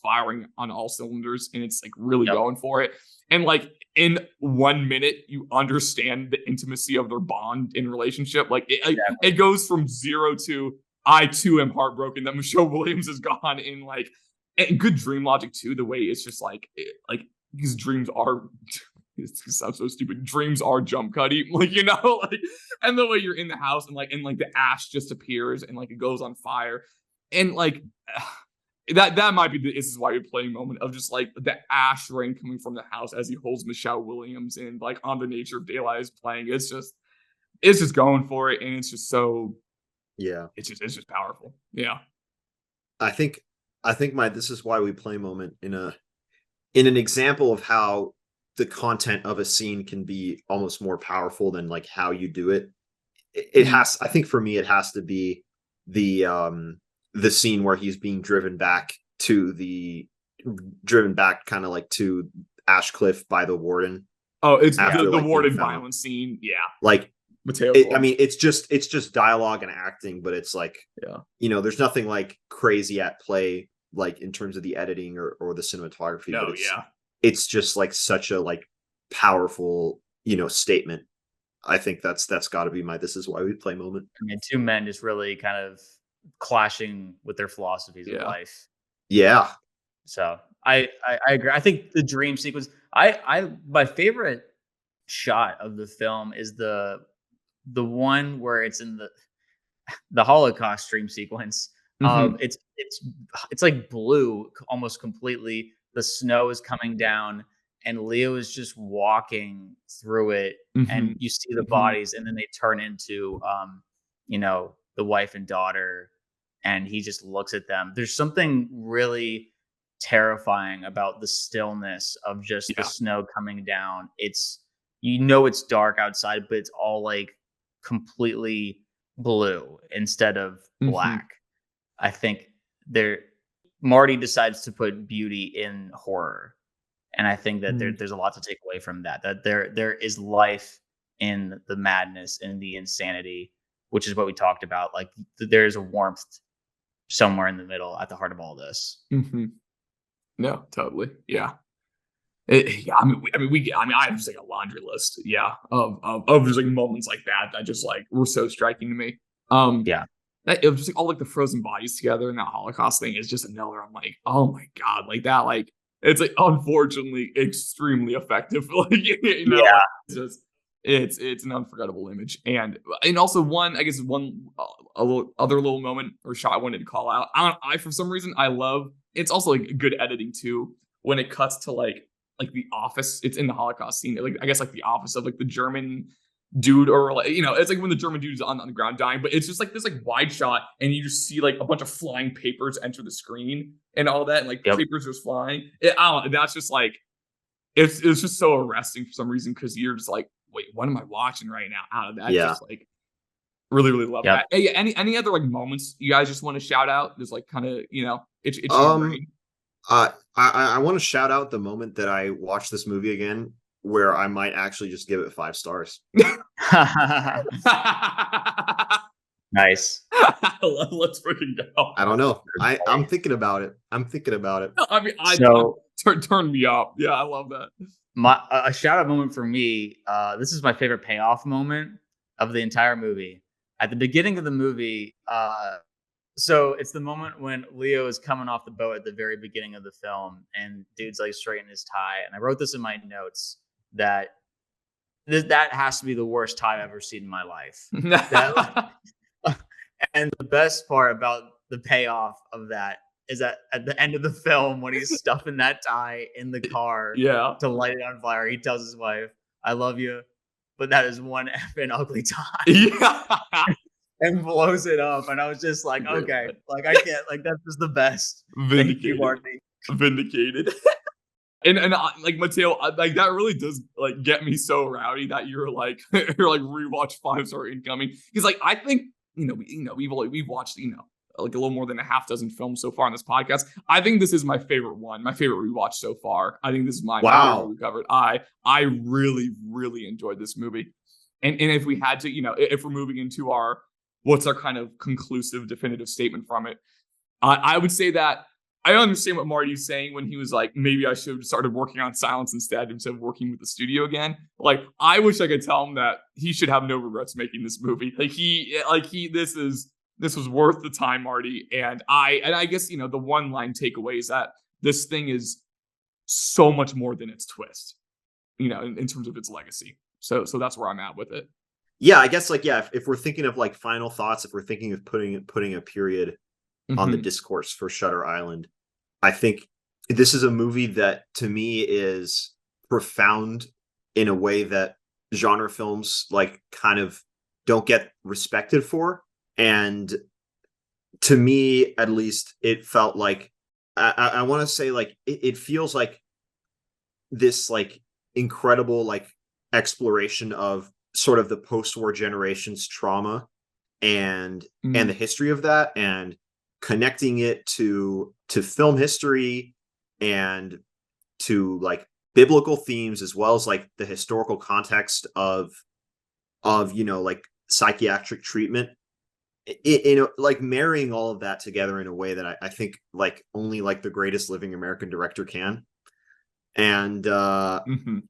firing on all cylinders, and it's like really going for it. And like in 1 minute, you understand the intimacy of their bond in relationship. Like it goes from 0 to I too am heartbroken that Michelle Williams is gone. In like, and good dream logic too. The way it's just like these dreams are. It sounds so stupid. Dreams are jump cutty, like, you know, like, and the way you're in the house and like the ash just appears and like it goes on fire, and like that might be the "this is why you're playing" moment of just like the ash rain coming from the house as he holds Michelle Williams, and like On the Nature of Daylight is playing. It's just going for it, and it's just so it's just powerful. Yeah, I think my "this is why we play" moment in an example of how the content of a scene can be almost more powerful than like how you do it. It has, I think for me, it has to be the scene where he's being driven back kind of like to Ashecliffe by the warden. Oh, it's after, the warden violence scene. Yeah, like Mateo. I mean, it's just dialogue and acting, but it's like, you know, there's nothing like crazy at play, like in terms of the editing or the cinematography. No, but it's just like such a like powerful, you know, statement. I think that's got to be my "this is why we play" moment. I mean, two men just really kind of clashing with their philosophies of life. Yeah. So I agree. I think the dream sequence. My favorite shot of the film is the one where it's in the Holocaust dream sequence. It's like blue almost completely. The snow is coming down, and Leo is just walking through it, and you see the bodies, and then they turn into, you know, the wife and daughter, and he just looks at them. There's something really terrifying about the stillness of just the snow coming down. It's, you know, it's dark outside, but it's all like completely blue instead of black. I think Marty decides to put beauty in horror, and I think that there's a lot to take away from that. That there is life in the madness and the insanity, which is what we talked about. Like there's a warmth somewhere in the middle at the heart of all this. No, totally. Yeah. I mean, I have just like a laundry list. Of just like moments like that just like were so striking to me. It was just like all like the frozen bodies together, and that Holocaust thing is just another. I'm like, oh my god, like that, like it's like unfortunately extremely effective. Like, you know, it's just it's an unforgettable image, and also one other little moment or shot I wanted to call out. I for some reason I love. It's also like good editing too when it cuts to like the office. It's in the Holocaust scene, like I guess like the office of like the German dude, or like, you know, it's like when the German dude is on the ground dying, but it's just like this like wide shot, and you just see like a bunch of flying papers enter the screen and all that, and like papers just flying. I don't know, that's just like it's just so arresting for some reason, because you're just like, wait, what am I watching right now? Out of that, just like really, really love that. Hey, any other like moments you guys just want to shout out? Just like kind of, you know, it's I want to shout out the moment that I watched this movie again, where I might actually just give it 5 stars. Nice. Let's freaking go. I don't know. I'm thinking about it. I mean, turn me up. Yeah, I love that. A shout out moment for me. This is my favorite payoff moment of the entire movie. At the beginning of the movie, so it's the moment when Leo is coming off the boat at the very beginning of the film, and dude's like straightening his tie. And I wrote this in my notes that that has to be the worst tie I've ever seen in my life. And the best part about the payoff of that is that at the end of the film when he's stuffing that tie in the car Yeah. to light it on fire. He tells his wife, "I love you, but that is one effing ugly tie," Yeah. and blows it up. And I was just like, okay, like I can't, like that's just the best. Thank you, Vindicated. Marty. Vindicated. And like Mateo, like that really does like get me so rowdy that you're like rewatch 5-star incoming, because like I think we've watched like a little more than a half dozen films so far on this podcast. I think this is my favorite one, my favorite rewatch so far. I think this is my favorite we covered. I really enjoyed this movie, and if we had to, if we're moving into what's our kind of conclusive definitive statement from it, I would say that I understand what Marty's saying when he was like, maybe I should have started working on Silence instead of working with the studio again. Like, I wish I could tell him that he should have no regrets making this movie. This was worth the time, Marty. And I guess, the one line takeaway is that this thing is so much more than its twist, in terms of its legacy. So that's where I'm at with it. Yeah, I guess if we're thinking of like final thoughts, if we're thinking of putting a period on the discourse for Shutter Island, I think this is a movie that to me is profound in a way that genre films like kind of don't get respected for. And to me, at least, it felt like I want to say like it feels like this like incredible like exploration of sort of the post-war generation's trauma and the history of that, and connecting it to film history and to like biblical themes, as well as like the historical context of like psychiatric treatment, like marrying all of that together in a way that I think like only like the greatest living American director can. And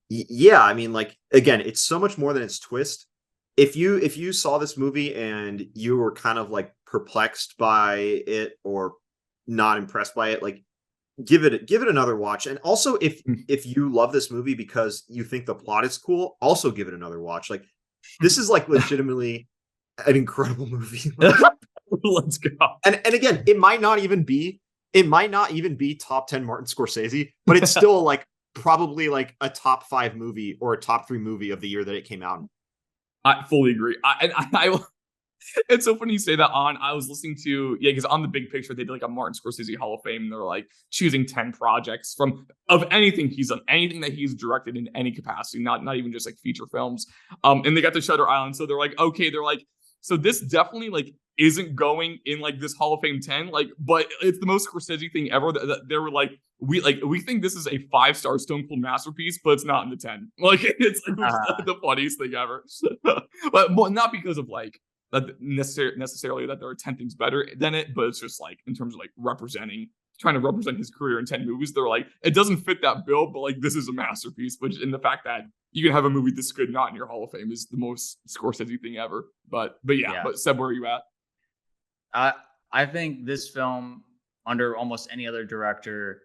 yeah, I mean, like, again, it's so much more than its twist. If you saw this movie and you were kind of like perplexed by it or not impressed by it, like give it another watch. And also if you love this movie because you think the plot is cool, also give it another watch. Like, this is like legitimately an incredible movie. Let's go. And again, it might not even be top 10 Martin Scorsese, but it's still like probably like a top 5 movie or a top 3 movie of the year that it came out in. I fully agree. It's so funny you say that. I was listening to, because on the Big Picture, they did like a Martin Scorsese Hall of Fame. And they're like choosing 10 projects of anything he's done, anything that he's directed in any capacity, not even just like feature films. And they got to Shutter Island. So they're like, okay, so this definitely like isn't going in like this Hall of Fame 10, like, but it's the most Scorsese thing ever. That they were like, we think this is a 5-star Stone Cold masterpiece, but it's not in the 10. Like, it's like the funniest thing ever. but not because of like that necessarily that there are 10 things better than it, but it's just like in terms of like trying to represent his career in 10 movies. They're like, it doesn't fit that bill, but like this is a masterpiece. Which, in the fact that you can have a movie this good not in your Hall of Fame, is the most Scorsese thing ever. But yeah. But Seb, where are you at? I think this film, under almost any other director,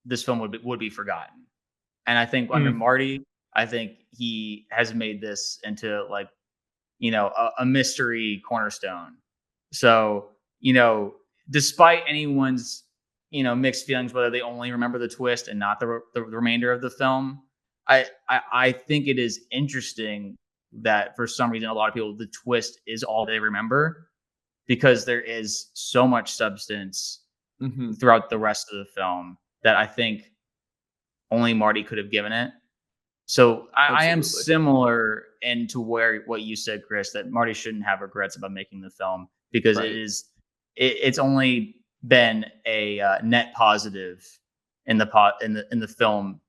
this film would be forgotten. And I think under Marty, I think he has made this into like, a mystery cornerstone. So, despite anyone's, mixed feelings, whether they only remember the twist and not the remainder of the film, I think it is interesting that for some reason, a lot of people, the twist is all they remember, because there is so much substance throughout the rest of the film that I think only Marty could have given it. So I am similar into what you said, Chris, that Marty shouldn't have regrets about making the film, because it's only been a net positive in the film,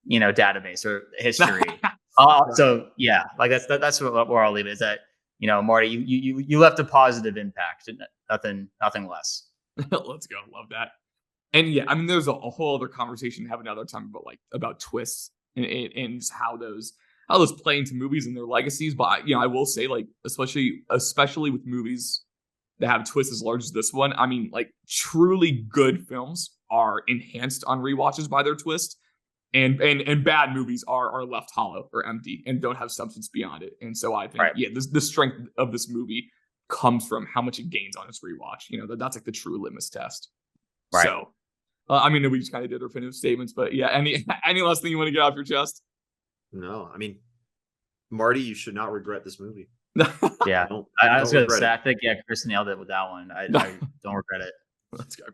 database or history. So yeah, like that's where I'll leave it, is that, Marty, you left a positive impact, nothing less. Let's go. Love that. And yeah, I mean, there's a whole other conversation to have another time about twists and how those play into movies and their legacies. But I will say, like, especially with movies that have twists as large as this one, I mean, like, truly good films are enhanced on rewatches by their twist, and bad movies are left hollow or empty and don't have substance beyond it. And so I think the strength of this movie comes from how much it gains on its rewatch. That's like the true litmus test. Right. So, I mean, we just kind of did our definitive statements, but yeah, any last thing you want to get off your chest? No, I mean, Marty, you should not regret this movie. Yeah, Don't- I was don't gonna regret say, it. I think Chris nailed it with that one. I don't regret it. Let's go.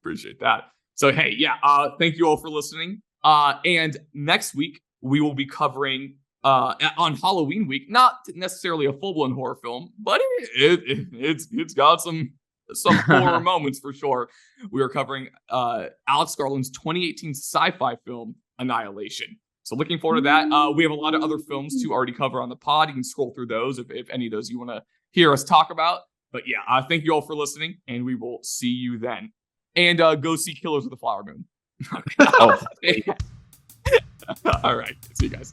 Appreciate that. So hey, yeah, thank you all for listening. And next week we will be covering on Halloween week, not necessarily a full-blown horror film, but it's got some horror moments for sure. We are covering Alex Garland's 2018 sci-fi film Annihilation. So looking forward to that. We have a lot of other films to already cover on the pod. You can scroll through those if any of those you want to hear us talk about. But yeah, thank you all for listening, and we will see you then. And go see Killers of the Flower Moon. Oh. All right. See you guys.